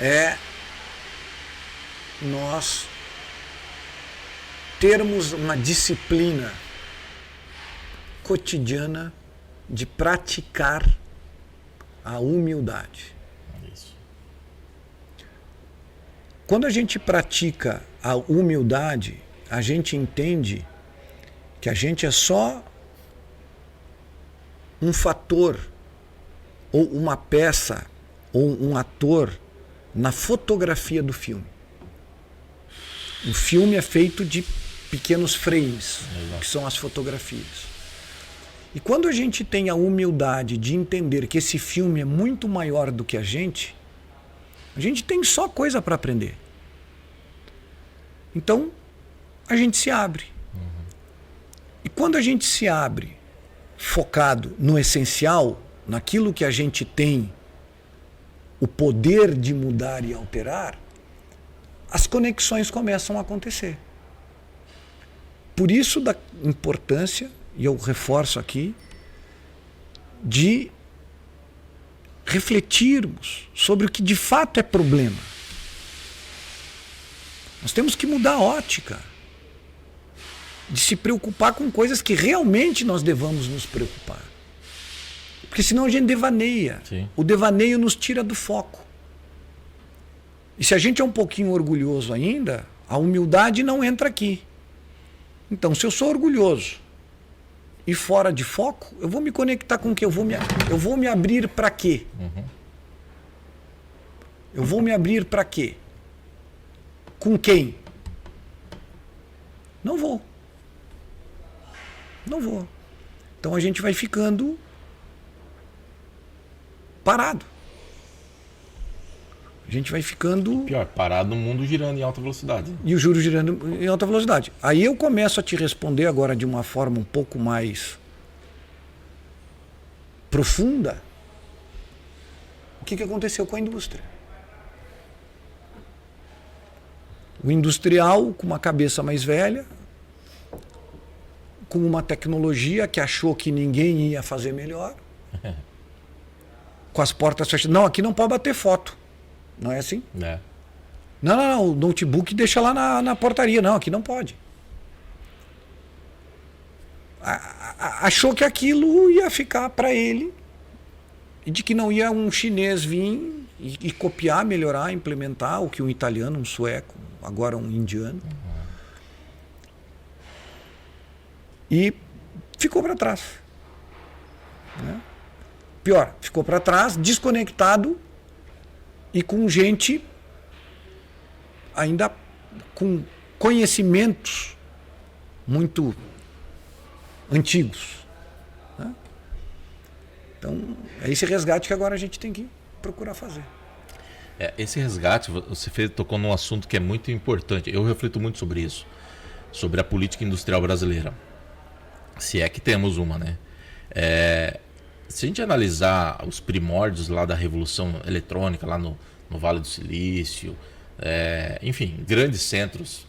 é nós termos uma disciplina cotidiana de praticar a humildade. Isso. Quando a gente pratica a humildade, a gente entende que a gente é só um fator, ou uma peça, ou um ator na fotografia do filme. O filme é feito de pequenos frames, que são as fotografias. E quando a gente tem a humildade de entender que esse filme é muito maior do que a gente tem só coisa para aprender. Então, a gente se abre. E quando a gente se abre, focado no essencial, naquilo que a gente tem o poder de mudar e alterar, as conexões começam a acontecer. Por isso da importância, e eu reforço aqui, de refletirmos sobre o que de fato é problema. Nós temos que mudar a ótica, de se preocupar com coisas que realmente nós devamos nos preocupar. Porque senão a gente devaneia. Sim. O devaneio nos tira do foco. E se a gente é um pouquinho orgulhoso ainda, a humildade não entra aqui. Então, se eu sou orgulhoso e fora de foco, eu vou me conectar com o quê? Eu vou me abrir para quê? Eu vou me abrir para quê? Com quem? Não vou. Então a gente vai ficando parado. A gente vai ficando... Pior, parado no mundo girando em alta velocidade. E o juros girando em alta velocidade. Aí eu começo a te responder agora de uma forma um pouco mais profunda. O que aconteceu com a indústria? O industrial com uma cabeça mais velha, com uma tecnologia que achou que ninguém ia fazer melhor, com as portas fechadas. Não, aqui não pode bater foto. Não é assim? É. Não, o notebook deixa lá na portaria. Não, aqui não pode. Achou que aquilo ia ficar para ele e de que não ia um chinês vir e copiar, melhorar, implementar o que um italiano, um sueco, agora um indiano. E ficou para trás. Né? Pior, ficou para trás, desconectado e com gente ainda com conhecimentos muito antigos. Né? Então, é esse resgate que agora a gente tem que procurar fazer. Esse resgate, você tocou num assunto que é muito importante. Eu reflito muito sobre isso, sobre a política industrial brasileira. Se é que temos uma, né? Se a gente analisar os primórdios lá da Revolução Eletrônica, lá no Vale do Silício, enfim, grandes centros,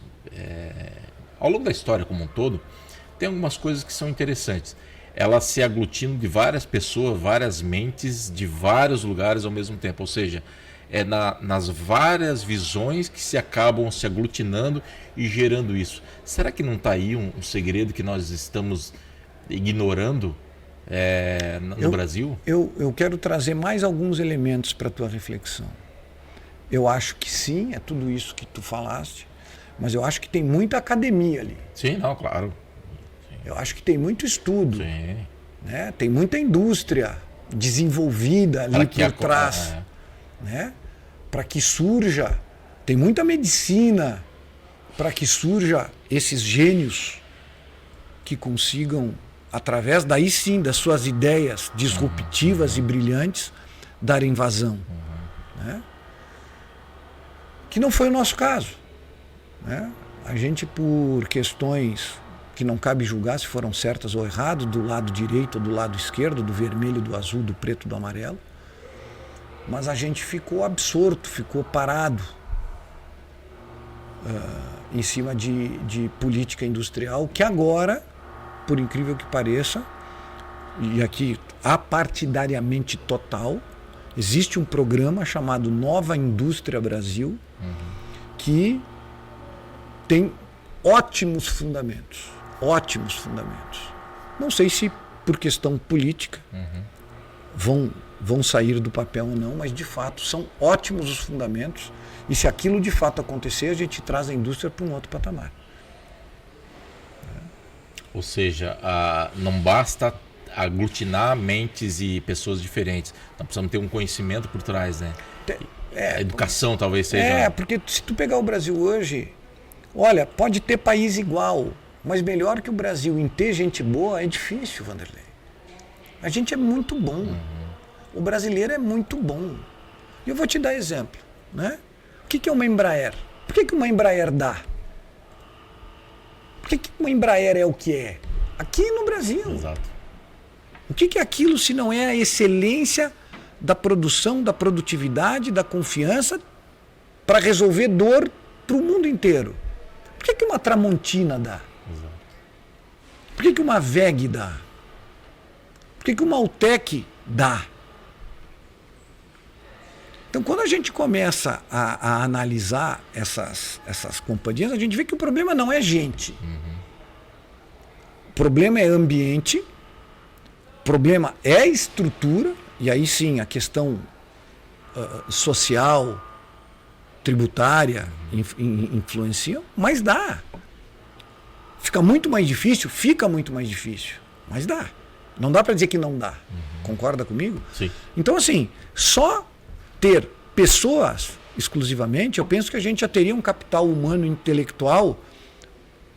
ao longo da história como um todo, tem algumas coisas que são interessantes. Elas se aglutinam de várias pessoas, várias mentes, de vários lugares ao mesmo tempo. Ou seja, nas várias visões que se acabam se aglutinando e gerando isso. Será que não está aí um segredo que nós estamos ignorando no Brasil? Eu quero trazer mais alguns elementos para a tua reflexão. Eu acho que sim, é tudo isso que tu falaste, mas eu acho que tem muita academia ali. Sim, não, claro. Sim. Eu acho que tem muito estudo. Sim. Né? Tem muita indústria desenvolvida ali por trás. Né? Para que surja, tem muita medicina para que surja esses gênios que consigam, através daí sim das suas ideias disruptivas e brilhantes, darem vazão. Né? Que não foi o nosso caso. Né? A gente, por questões que não cabe julgar se foram certas ou erradas, do lado direito ou do lado esquerdo, do vermelho, do azul, do preto, do amarelo, mas a gente ficou absorto, ficou parado em cima de política industrial, que agora, por incrível que pareça, e aqui apartidariamente total, existe um programa chamado Nova Indústria Brasil, que tem ótimos fundamentos. Ótimos fundamentos. Não sei se por questão política vão sair do papel ou não, mas de fato são ótimos os fundamentos, e se aquilo de fato acontecer, a gente traz a indústria para um outro patamar. Ou seja, não basta aglutinar mentes e pessoas diferentes, nós precisamos ter um conhecimento por trás, né? A educação talvez seja... porque se tu pegar o Brasil hoje, olha, pode ter país igual, mas melhor que o Brasil em ter gente boa é difícil, Vanderlei. A gente é muito bom. O brasileiro é muito bom. E eu vou te dar exemplo. Né? O que é uma Embraer? Por que uma Embraer dá? Por que uma Embraer é o que é? Aqui no Brasil. Exato. O que é aquilo se não é a excelência da produção, da produtividade, da confiança para resolver dor para o mundo inteiro? Por que uma Tramontina dá? Exato. Por que uma VEG dá? Por que uma Altec dá? Então, quando a gente começa a analisar essas companhias, a gente vê que o problema não é gente. O problema é ambiente, o problema é estrutura, e aí sim a questão social, tributária influencia, mas dá. Fica muito mais difícil, mas dá. Não dá para dizer que não dá. Concorda comigo? Sim. Então, assim, só ter pessoas exclusivamente, eu penso que a gente já teria um capital humano intelectual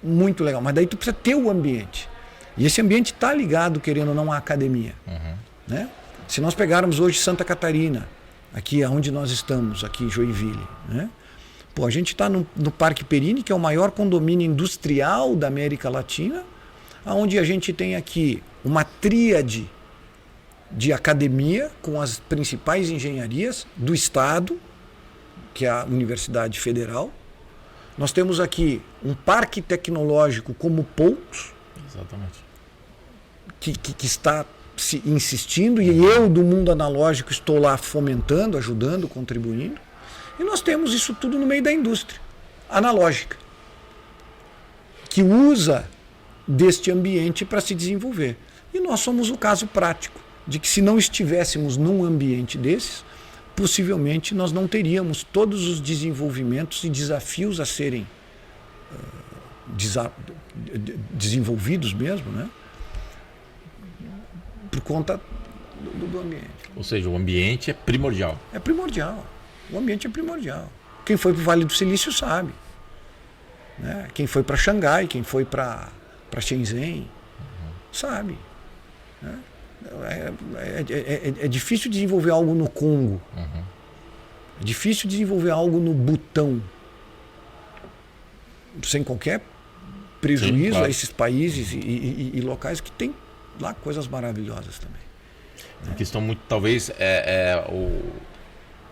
muito legal. Mas daí tu precisa ter o ambiente. E esse ambiente está ligado, querendo ou não, à academia. Né? Se nós pegarmos hoje Santa Catarina, aqui onde nós estamos, aqui em Joinville, né? Pô, a gente está no Parque Perini, que é o maior condomínio industrial da América Latina, onde a gente tem aqui uma tríade de academia com as principais engenharias do Estado, que é a Universidade Federal. Nós temos aqui um parque tecnológico como poucos. Exatamente. Que está se insistindo, e eu do mundo analógico estou lá fomentando, ajudando, contribuindo. E nós temos isso tudo no meio da indústria analógica, que usa deste ambiente para se desenvolver. E nós somos o caso prático de que, se não estivéssemos num ambiente desses, possivelmente nós não teríamos todos os desenvolvimentos e desafios a serem desenvolvidos mesmo, né? Por conta do ambiente. Ou seja, o ambiente é primordial. É primordial. O ambiente é primordial. Quem foi para o Vale do Silício sabe, né? Quem foi para Xangai, quem foi para Shenzhen, sabe, né? É difícil desenvolver algo no Congo. É difícil desenvolver algo no Butão, sem qualquer prejuízo. Sim, claro. A esses países e locais que tem lá coisas maravilhosas também. A questão muito, talvez,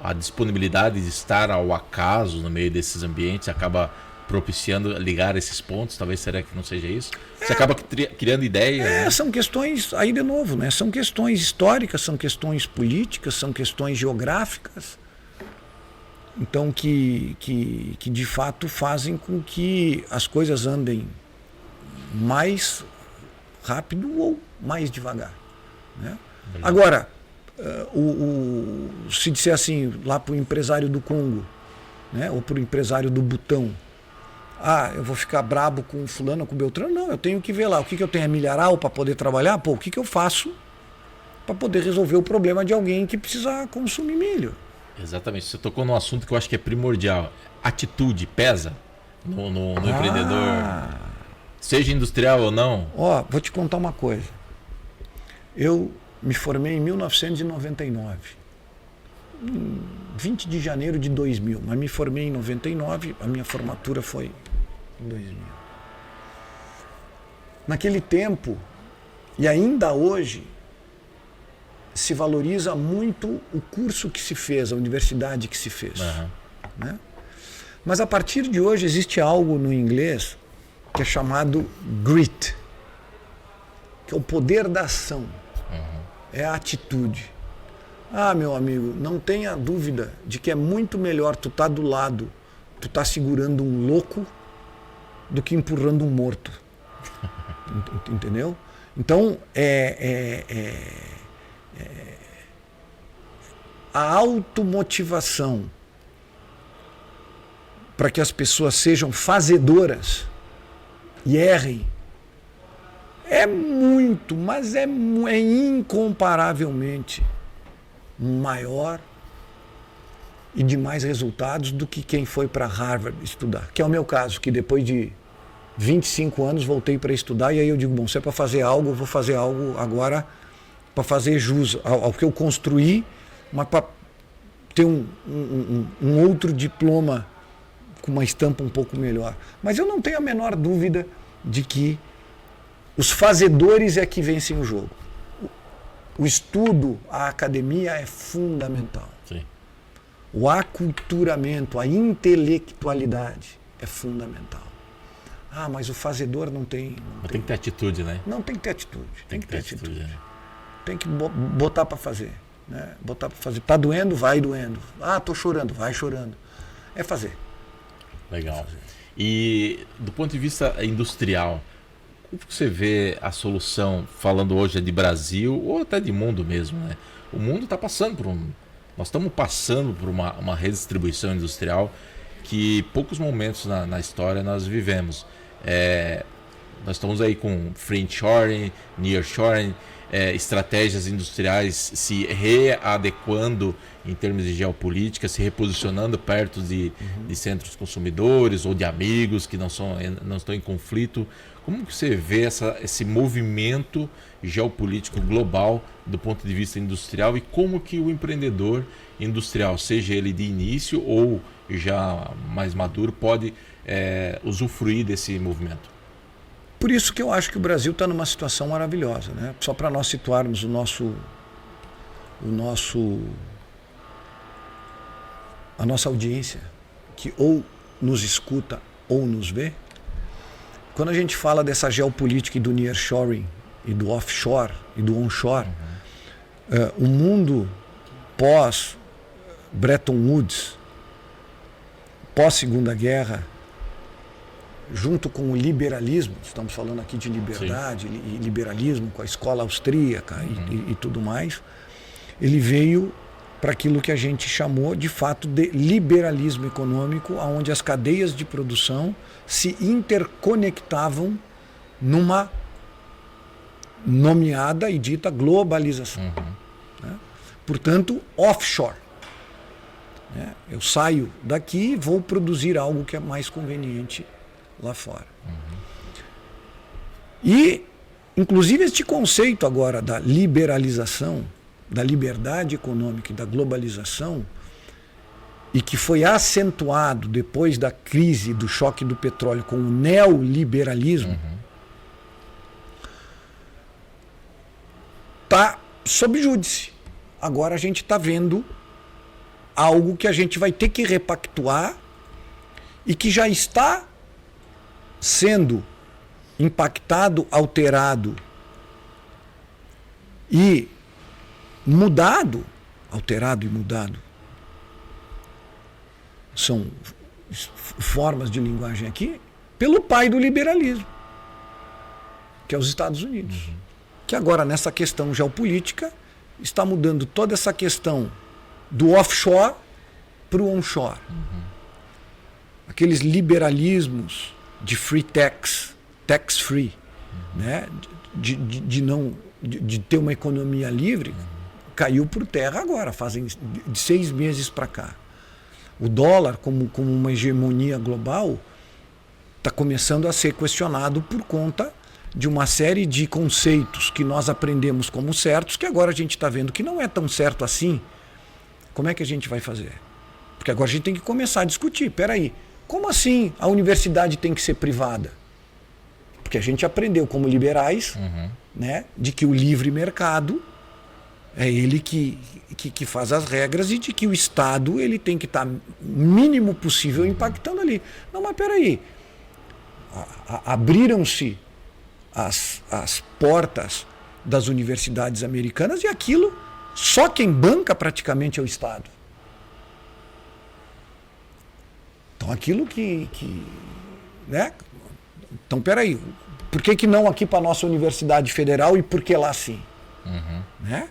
a disponibilidade de estar ao acaso no meio desses ambientes acaba propiciando ligar esses pontos. Talvez, será que não seja isso? Você acaba criando ideias. Né? São questões, aí de novo, né? São questões históricas, são questões políticas, são questões geográficas. Então, que de fato fazem com que as coisas andem mais rápido ou mais devagar, né? Agora, se disser assim, lá para o empresário do Congo, né, ou para o empresário do Butão, eu vou ficar brabo com o fulano ou com o Beltrano? Não, eu tenho que ver lá o que eu tenho a milharal para poder trabalhar. Pô, o que eu faço para poder resolver o problema de alguém que precisa consumir milho? Exatamente, você tocou num assunto que eu acho que é primordial. Atitude pesa no empreendedor, seja industrial ou não? Vou te contar uma coisa. Eu me formei em 1999, em 20 de janeiro de 2000, mas me formei em 99, a minha formatura foi em 2000. Naquele tempo, e ainda hoje, se valoriza muito o curso que se fez, a universidade que se fez. Né? Mas a partir de hoje existe algo no inglês que é chamado grit, que é o poder da ação, é a atitude. Meu amigo, não tenha dúvida de que é muito melhor tu estar do lado, tu estar segurando um louco, do que empurrando um morto. Entendeu? Então, a automotivação para que as pessoas sejam fazedoras e errem é muito, mas é incomparavelmente maior e de mais resultados do que quem foi para Harvard estudar, que é o meu caso, que depois de 25 anos voltei para estudar, e aí eu digo, bom, se é para fazer algo, eu vou fazer algo agora para fazer jus ao que eu construí, mas para ter um outro diploma com uma estampa um pouco melhor. Mas eu não tenho a menor dúvida de que os fazedores é que vencem o jogo. O estudo, a academia é fundamental. Sim. O aculturamento, a intelectualidade é fundamental. Mas o fazedor não tem... Tem que ter atitude, né? Não, tem que ter atitude. Tem que ter atitude. Né? Tem que botar para fazer. Né? Botar para fazer. Tá doendo? Vai doendo. Tô chorando? Vai chorando. É fazer. Legal. E do ponto de vista industrial, como você vê a solução, falando hoje de Brasil ou até de mundo mesmo, né? O mundo está passando nós estamos passando por uma redistribuição industrial que poucos momentos na história nós vivemos. Nós estamos aí com friendshoring, nearshoring, estratégias industriais se readequando em termos de geopolítica, se reposicionando perto de centros consumidores ou de amigos que não estão em conflito. Como que você vê esse movimento geopolítico global do ponto de vista industrial e como que o empreendedor industrial, seja ele de início ou já mais maduro, pode usufruir desse movimento? Por isso que eu acho que o Brasil está numa situação maravilhosa, né? Só para nós situarmos a nossa audiência, que ou nos escuta ou nos vê. Quando a gente fala dessa geopolítica e do nearshoring e do offshore e do onshore, o mundo pós Bretton Woods, pós Segunda Guerra, junto com o liberalismo, estamos falando aqui de liberdade e liberalismo com a escola austríaca e tudo mais, ele veio para aquilo que a gente chamou de fato de liberalismo econômico, onde as cadeias de produção se interconectavam numa nomeada e dita globalização. Né? Portanto, offshore. Né? Eu saio daqui e vou produzir algo que é mais conveniente lá fora. E, inclusive, este conceito agora da liberalização, da liberdade econômica e da globalização, e que foi acentuado depois da crise do choque do petróleo com o neoliberalismo, está sob júdice. Agora a gente está vendo algo que a gente vai ter que repactuar e que já está sendo impactado, alterado e mudado, alterado e mudado. São formas de linguagem aqui pelo pai do liberalismo, que é os Estados Unidos. Que agora, nessa questão geopolítica, está mudando toda essa questão do offshore para o onshore. Aqueles liberalismos de free tax, tax free, né? de ter uma economia livre, caiu por terra agora, fazem de 6 meses para cá. O dólar, como uma hegemonia global, está começando a ser questionado por conta de uma série de conceitos que nós aprendemos como certos, que agora a gente está vendo que não é tão certo assim. Como é que a gente vai fazer? Porque agora a gente tem que começar a discutir. Peraí, como assim a universidade tem que ser privada? Porque a gente aprendeu como liberais, né, de que o livre mercado é ele que faz as regras e de que o Estado ele tem que estar mínimo possível impactando ali. Não, mas peraí. Abriram-se as portas das universidades americanas e aquilo, só quem banca praticamente é o Estado. Então aquilo né? Então peraí, por que não aqui para a nossa Universidade Federal e por que lá sim? Né?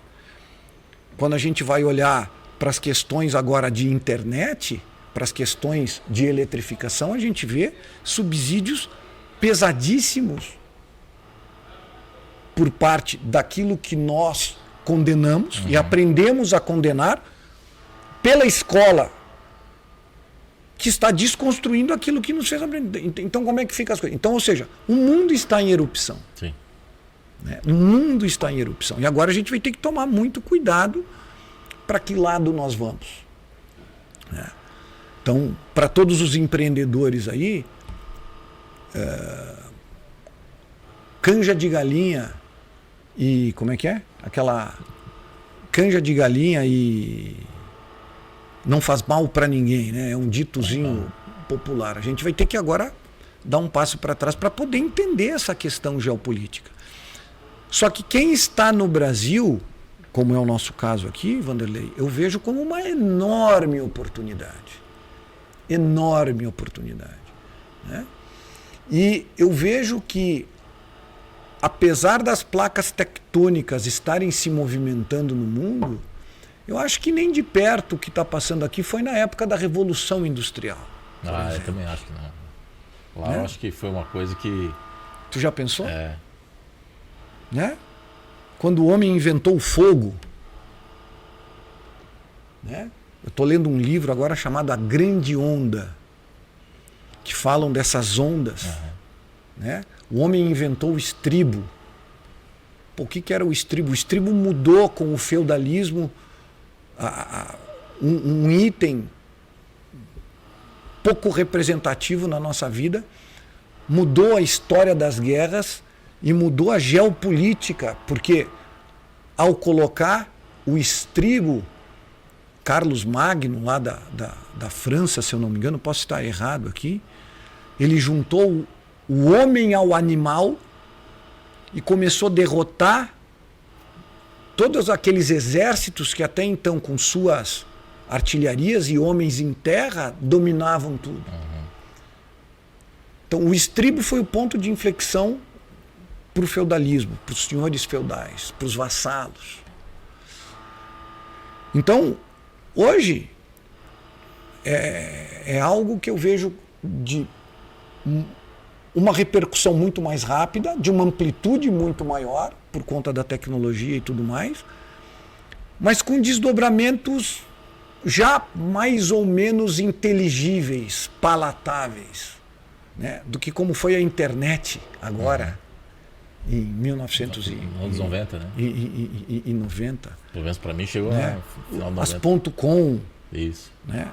Quando a gente vai olhar para as questões agora de internet, para as questões de eletrificação, a gente vê subsídios pesadíssimos por parte daquilo que nós condenamos e aprendemos a condenar pela escola que está desconstruindo aquilo que nos fez aprender. Então como é que fica as coisas? Então, ou seja, o mundo está em erupção. Sim. Né? O mundo está em erupção. E agora a gente vai ter que tomar muito cuidado para que lado nós vamos. Né? Então, para todos os empreendedores aí, canja de galinha e... como é que é? Aquela canja de galinha e não faz mal para ninguém, né? É um ditozinho popular. A gente vai ter que agora dar um passo para trás para poder entender essa questão geopolítica. Só que quem está no Brasil, como é o nosso caso aqui, Vanderlei, eu vejo como uma enorme oportunidade. Enorme oportunidade. Né? E eu vejo que, apesar das placas tectônicas estarem se movimentando no mundo, eu acho que nem de perto o que está passando aqui foi na época da Revolução Industrial. Eu também acho que não. Lá eu acho que foi uma coisa que... Tu já pensou? É. Né? quando o homem inventou o fogo, né? Eu estou lendo um livro agora chamado A Grande Onda, que falam dessas ondas. Né? O homem inventou o estribo. Pô, o que era o estribo? O estribo mudou com o feudalismo um item pouco representativo na nossa vida, mudou a história das guerras e mudou a geopolítica, porque ao colocar o estribo, Carlos Magno, lá da França, se eu não me engano, posso estar errado aqui, ele juntou o homem ao animal e começou a derrotar todos aqueles exércitos que até então, com suas artilharias e homens em terra, dominavam tudo. Então, o estribo foi o ponto de inflexão para o feudalismo, para os senhores feudais, para os vassalos. Então, hoje, é algo que eu vejo de uma repercussão muito mais rápida, de uma amplitude muito maior, por conta da tecnologia e tudo mais, mas com desdobramentos já mais ou menos inteligíveis, palatáveis, né? Do que como foi a internet agora, em 1990, né? E 90. Pelo menos para mim chegou, né? No final de 90. As .com. Isso. Né?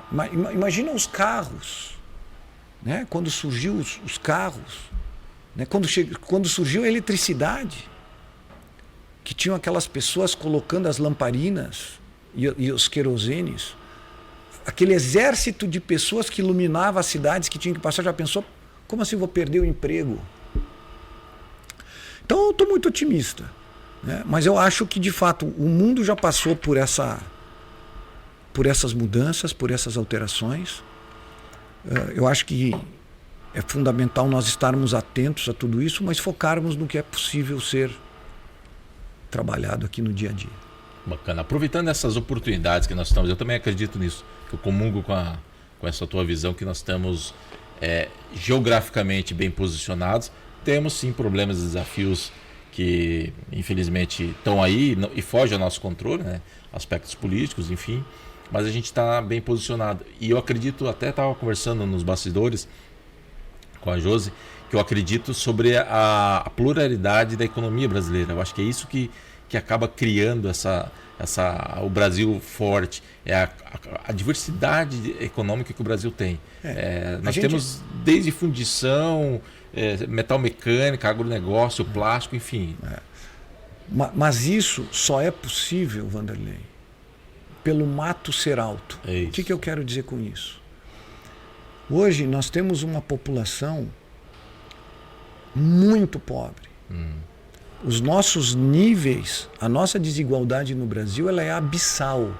Imagina os carros, né? Quando surgiu os carros, né? Quando surgiu a eletricidade, que tinham aquelas pessoas colocando as lamparinas e os querosenes, aquele exército de pessoas que iluminava as cidades que tinham que passar. Já pensou, como assim vou perder o emprego? Então eu estou muito otimista, né? Mas eu acho que de fato o mundo já passou por essas mudanças, por essas alterações. Eu acho que é fundamental nós estarmos atentos a tudo isso, mas focarmos no que é possível ser trabalhado aqui no dia a dia. Bacana. Aproveitando essas oportunidades que nós estamos, eu também acredito nisso, que eu comungo com essa tua visão, que nós estamos geograficamente bem posicionados. Temos sim problemas e desafios que infelizmente estão aí e fogem ao nosso controle, né? Aspectos políticos, enfim, mas a gente está bem posicionado. E eu acredito, até estava conversando nos bastidores com a Josi, que eu acredito sobre a pluralidade da economia brasileira. Eu acho que é isso que acaba criando o Brasil forte, é a diversidade econômica que o Brasil tem. Nós temos desde fundição, metal mecânica, agronegócio, plástico, enfim. Mas isso só é possível, Vanderlei, pelo mato ser alto. O que eu quero dizer com isso? Hoje nós temos uma população muito pobre. Os nossos níveis, a nossa desigualdade no Brasil, ela é abissal.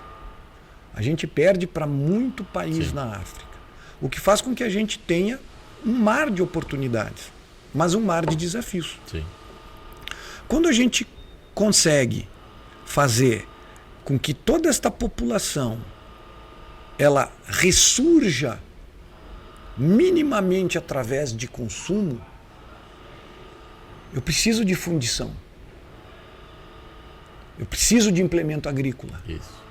A gente perde para muito país na África. O que faz com que a gente tenha um mar de oportunidades, mas um mar de desafios. Sim. Quando a gente consegue fazer com que toda esta população ela ressurja minimamente através de consumo, eu preciso de fundição. Eu preciso de implemento agrícola. Isso.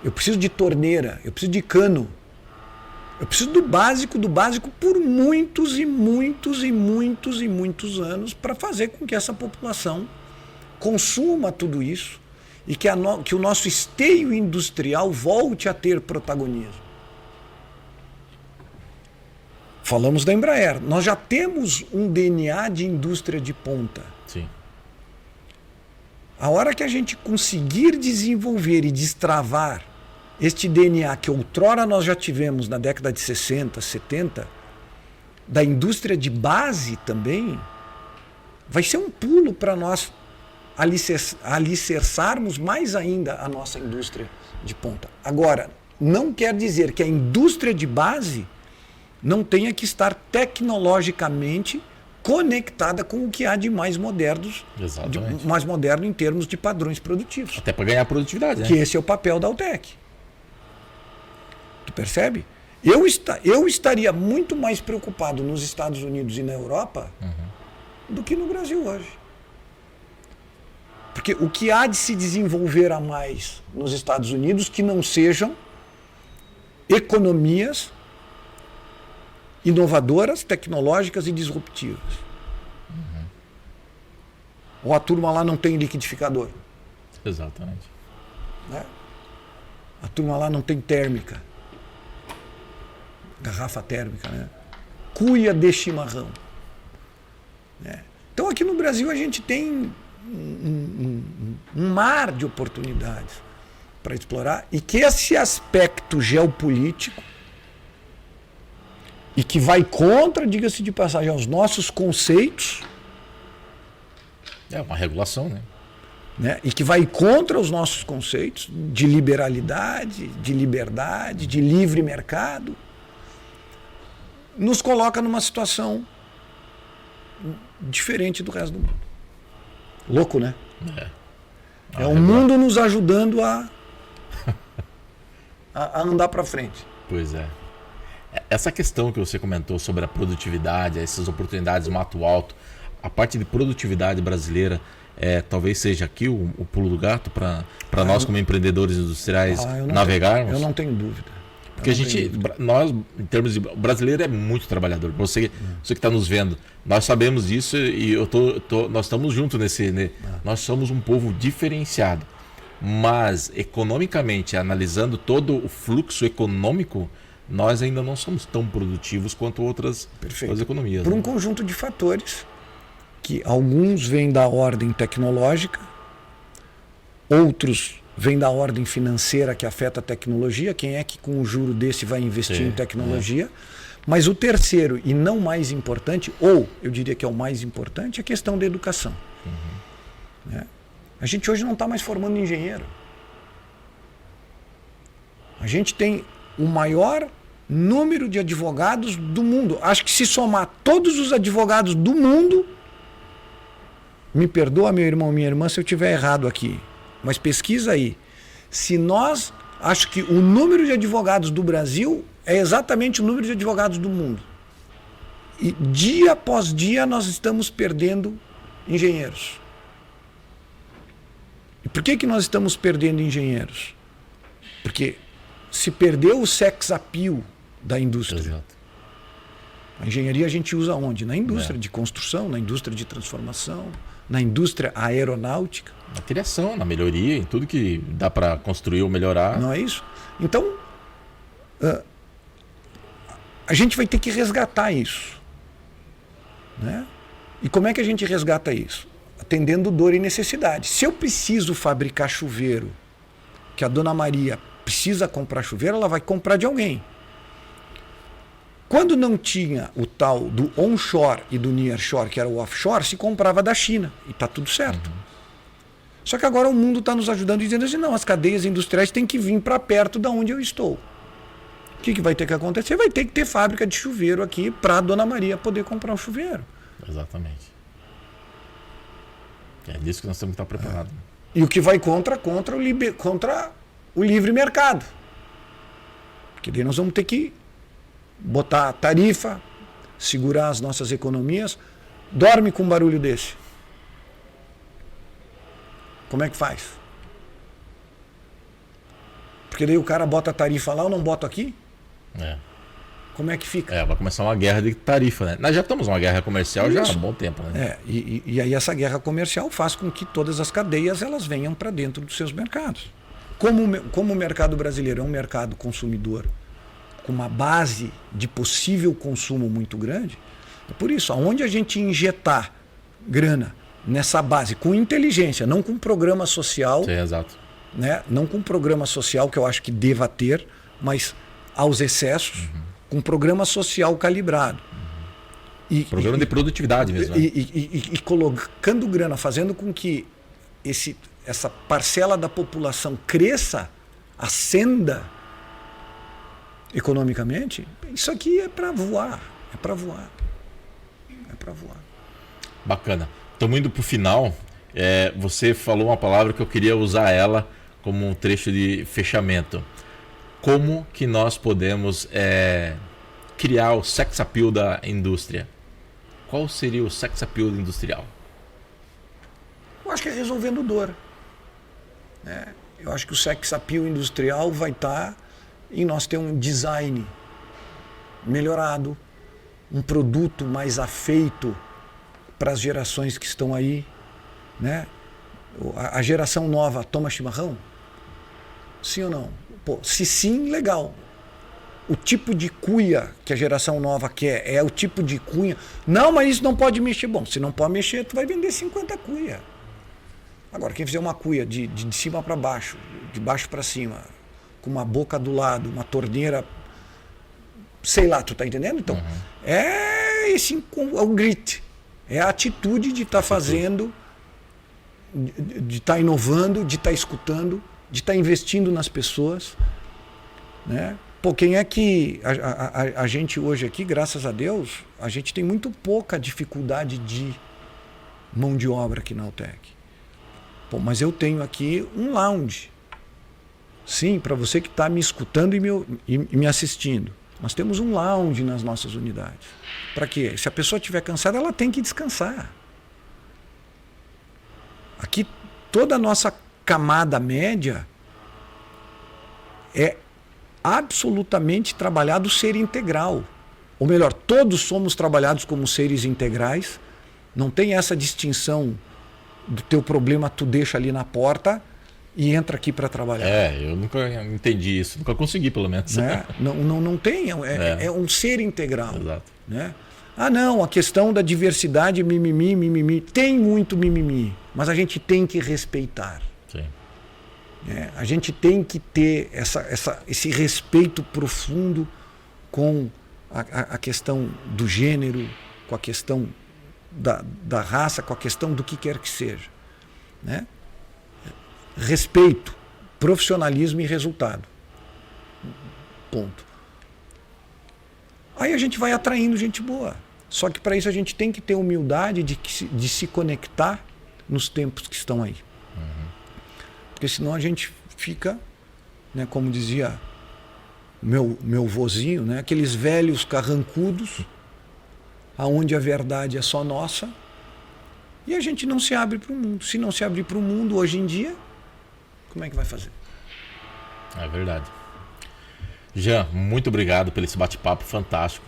Eu preciso de torneira. Eu preciso de cano. Eu preciso do básico por muitos e muitos e muitos e muitos anos para fazer com que essa população consuma tudo isso e que o nosso esteio industrial volte a ter protagonismo. Falamos da Embraer. Nós já temos um DNA de indústria de ponta. Sim. A hora que a gente conseguir desenvolver e destravar este DNA que outrora nós já tivemos na década de 60, 70, da indústria de base também, vai ser um pulo para nós alicerçarmos mais ainda a nossa indústria de ponta. Agora, não quer dizer que a indústria de base não tenha que estar tecnologicamente conectada com o que há de mais modernos, mais moderno em termos de padrões produtivos. Até para ganhar produtividade, né? Que esse é o papel da Altec. Tu percebe? Eu estaria muito mais preocupado nos Estados Unidos e na Europa do que no Brasil hoje. Porque o que há de se desenvolver a mais nos Estados Unidos que não sejam economias inovadoras, tecnológicas e disruptivas. Ou a turma lá não tem liquidificador. Exatamente. Né? A turma lá não tem térmica. Garrafa térmica, né? Cuia de chimarrão. Né? Então aqui no Brasil a gente tem um mar de oportunidades para explorar e que esse aspecto geopolítico e que vai contra, diga-se de passagem, aos nossos conceitos. É uma regulação, Né? E que vai contra os nossos conceitos de liberalidade, de liberdade, de livre mercado, nos coloca numa situação diferente do resto do mundo. Louco, né? É o mundo nos ajudando a andar para frente. Pois é. Essa questão que você comentou sobre a produtividade, essas oportunidades mato alto, a parte de produtividade brasileira, talvez seja aqui o pulo do gato para nós como empreendedores industriais navegarmos? Eu não tenho dúvida. Porque nós, em termos de... O brasileiro é muito trabalhador. Você que está nos vendo, nós sabemos disso e nós estamos juntos nesse... Né? Nós somos um povo diferenciado. Mas, economicamente, analisando todo o fluxo econômico, nós ainda não somos tão produtivos quanto outras economias. Por um conjunto de fatores, que alguns vêm da ordem tecnológica, outros vêm da ordem financeira que afeta a tecnologia. Quem é que com um juro desse vai investir em tecnologia? Mas o terceiro e não mais importante, ou eu diria que é o mais importante, é a questão da educação. A gente hoje não está mais formando engenheiro. A gente tem o maior número de advogados do mundo. Acho que se somar todos os advogados do mundo, me perdoa, meu irmão, minha irmã, se eu estiver errado aqui, mas pesquisa aí. Acho que o número de advogados do Brasil é exatamente o número de advogados do mundo. E dia após dia nós estamos perdendo engenheiros. E por que nós estamos perdendo engenheiros? Porque se perdeu o sex appeal da indústria. Exato. A engenharia a gente usa onde? Na indústria de construção, na indústria de transformação, na indústria aeronáutica. Na criação, na melhoria, em tudo que dá para construir ou melhorar. Não é isso? Então, a gente vai ter que resgatar isso. Né? E como é que a gente resgata isso? Atendendo dor e necessidade. Se eu preciso fabricar chuveiro, que a dona Maria precisa comprar chuveiro, ela vai comprar de alguém. Quando não tinha o tal do onshore e do nearshore, que era o offshore, se comprava da China. E está tudo certo. Só que agora o mundo está nos ajudando dizendo assim, não, as cadeias industriais têm que vir para perto de onde eu estou. O que vai ter que acontecer? Vai ter que ter fábrica de chuveiro aqui para a dona Maria poder comprar o chuveiro. Exatamente. É disso que nós temos que estar preparados. E o que vai contra o livre mercado. Porque daí nós vamos ter que botar tarifa, segurar as nossas economias. Dorme com um barulho desse. Como é que faz? Porque daí o cara bota a tarifa lá, eu não boto aqui? Como é que fica? Vai começar uma guerra de tarifa, né? Nós já estamos numa guerra comercial já há um bom tempo, né? E aí essa guerra comercial faz com que todas as cadeias elas venham para dentro dos seus mercados. Como o mercado brasileiro é um mercado consumidor com uma base de possível consumo muito grande, é por isso, aonde a gente injetar grana nessa base, com inteligência, não com programa social, sim, exato. Né? Não com programa social que eu acho que deva ter, mas aos excessos, com programa social calibrado. Programa de produtividade mesmo. E colocando grana, fazendo com que essa parcela da população cresça, ascenda economicamente, isso aqui é para voar. É para voar. Bacana. Estamos indo para o final. Você falou uma palavra que eu queria usar ela como um trecho de fechamento. Como que nós podemos criar o sex appeal da indústria? Qual seria o sex appeal industrial? acho que é resolvendo dor. Né? Eu acho que o sex appeal industrial vai estar em nós ter um design melhorado, um produto mais afeito para as gerações que estão aí. Né? A geração nova toma chimarrão? Sim ou não? Pô, se sim, legal. O tipo de cuia que a geração nova quer é o tipo de cunha. Não, mas isso não pode mexer. Bom, se não pode mexer, tu vai vender 50 cuia. Agora, quem fizer uma cuia de cima para baixo, de baixo para cima, com uma boca do lado, uma torneira, sei lá, tu tá entendendo? Então, é o grit. É a atitude de estar fazendo, de estar inovando, de estar escutando, de estar investindo nas pessoas, né? Pô, quem é que a gente hoje aqui, graças a Deus, a gente tem muito pouca dificuldade de mão de obra aqui na Altec. Pô, mas eu tenho aqui um lounge. Sim, para você que está me escutando e me assistindo. Nós temos um lounge nas nossas unidades. Para quê? Se a pessoa estiver cansada, ela tem que descansar. Aqui, toda a nossa camada média é absolutamente trabalhado ser integral. Ou melhor, todos somos trabalhados como seres integrais. Não tem essa distinção do teu problema, tu deixa ali na porta e entra aqui para trabalhar. Eu nunca entendi isso, nunca consegui, pelo menos. Né? Não tem, é um ser integral. Exato. Né? Ah, não, a questão da diversidade, mimimi. Tem muito mimimi, mas a gente tem que respeitar. Sim. A gente tem que ter esse respeito profundo com a questão do gênero, com a questão da raça, com a questão do que quer que seja. Né? Respeito, profissionalismo e resultado. Ponto. Aí a gente vai atraindo gente boa. Só que para isso a gente tem que ter humildade de se conectar nos tempos que estão aí. Porque senão a gente fica, né, como dizia meu vozinho, né, aqueles velhos carrancudos, aonde a verdade é só nossa, e a gente não se abre para o mundo. Se não se abrir para o mundo hoje em dia, como é que vai fazer? É verdade. Jean, muito obrigado pelo esse bate-papo fantástico.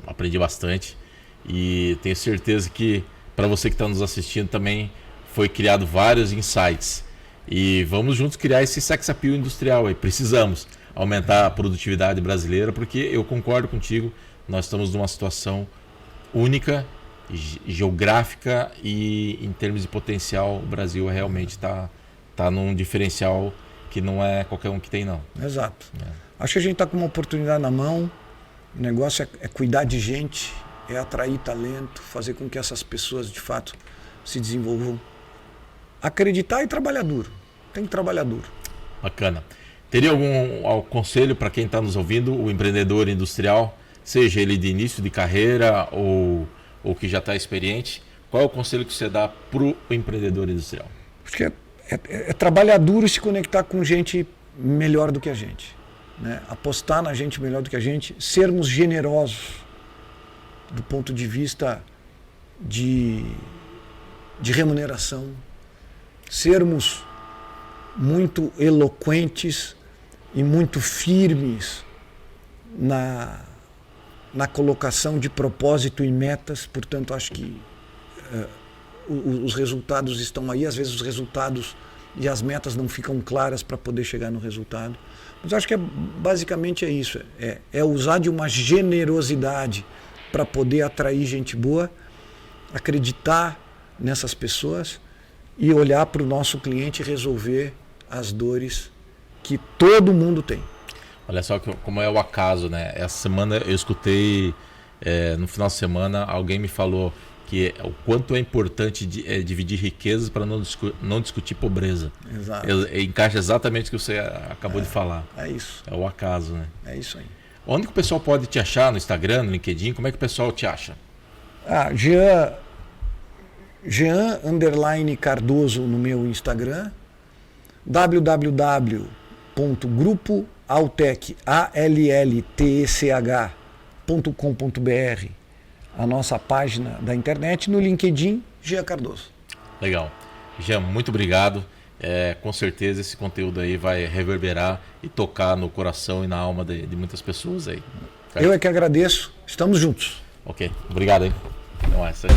Aprendi bastante e tenho certeza que para você que está nos assistindo também foi criado vários insights. E vamos juntos criar esse sex appeal industrial aí. Precisamos aumentar a produtividade brasileira, porque eu concordo contigo, nós estamos numa situação única, geográfica, e em termos de potencial, o Brasil realmente está num diferencial que não é qualquer um que tem, não. Exato. Acho que a gente está com uma oportunidade na mão. O negócio é cuidar de gente, é atrair talento, fazer com que essas pessoas de fato se desenvolvam. Acreditar e trabalhar duro. Tem que trabalhar duro. Bacana. Teria algum conselho para quem está nos ouvindo, o empreendedor industrial, seja ele de início de carreira ou que já está experiente? Qual é o conselho que você dá para o empreendedor industrial? Acho que é trabalhar duro e se conectar com gente melhor do que a gente. Né? Apostar na gente melhor do que a gente, sermos generosos do ponto de vista de remuneração, sermos muito eloquentes e muito firmes na colocação de propósito e metas. Portanto, acho que os resultados estão aí. Às vezes os resultados e as metas não ficam claras para poder chegar no resultado. Mas acho que basicamente é isso. É usar de uma generosidade para poder atrair gente boa, acreditar nessas pessoas e olhar para o nosso cliente e resolver as dores que todo mundo tem. Olha só como é o acaso, né? Essa semana eu escutei, no final de semana, alguém me falou que o quanto é importante dividir riquezas para não discutir pobreza. Exato. Encaixa exatamente o que você acabou de falar. É isso. É o acaso, né? É isso aí. Onde que o pessoal pode te achar? No Instagram, no LinkedIn? Como é que o pessoal te acha? Jean_Cardoso no meu Instagram, www.grupoaltech.com.br, a nossa página da internet, no LinkedIn, Jean Cardoso. Legal. Jean, muito obrigado. Com certeza esse conteúdo aí vai reverberar e tocar no coração e na alma de muitas pessoas aí. Certo? Eu é que agradeço. Estamos juntos. Ok, obrigado aí. Até mais, tchau.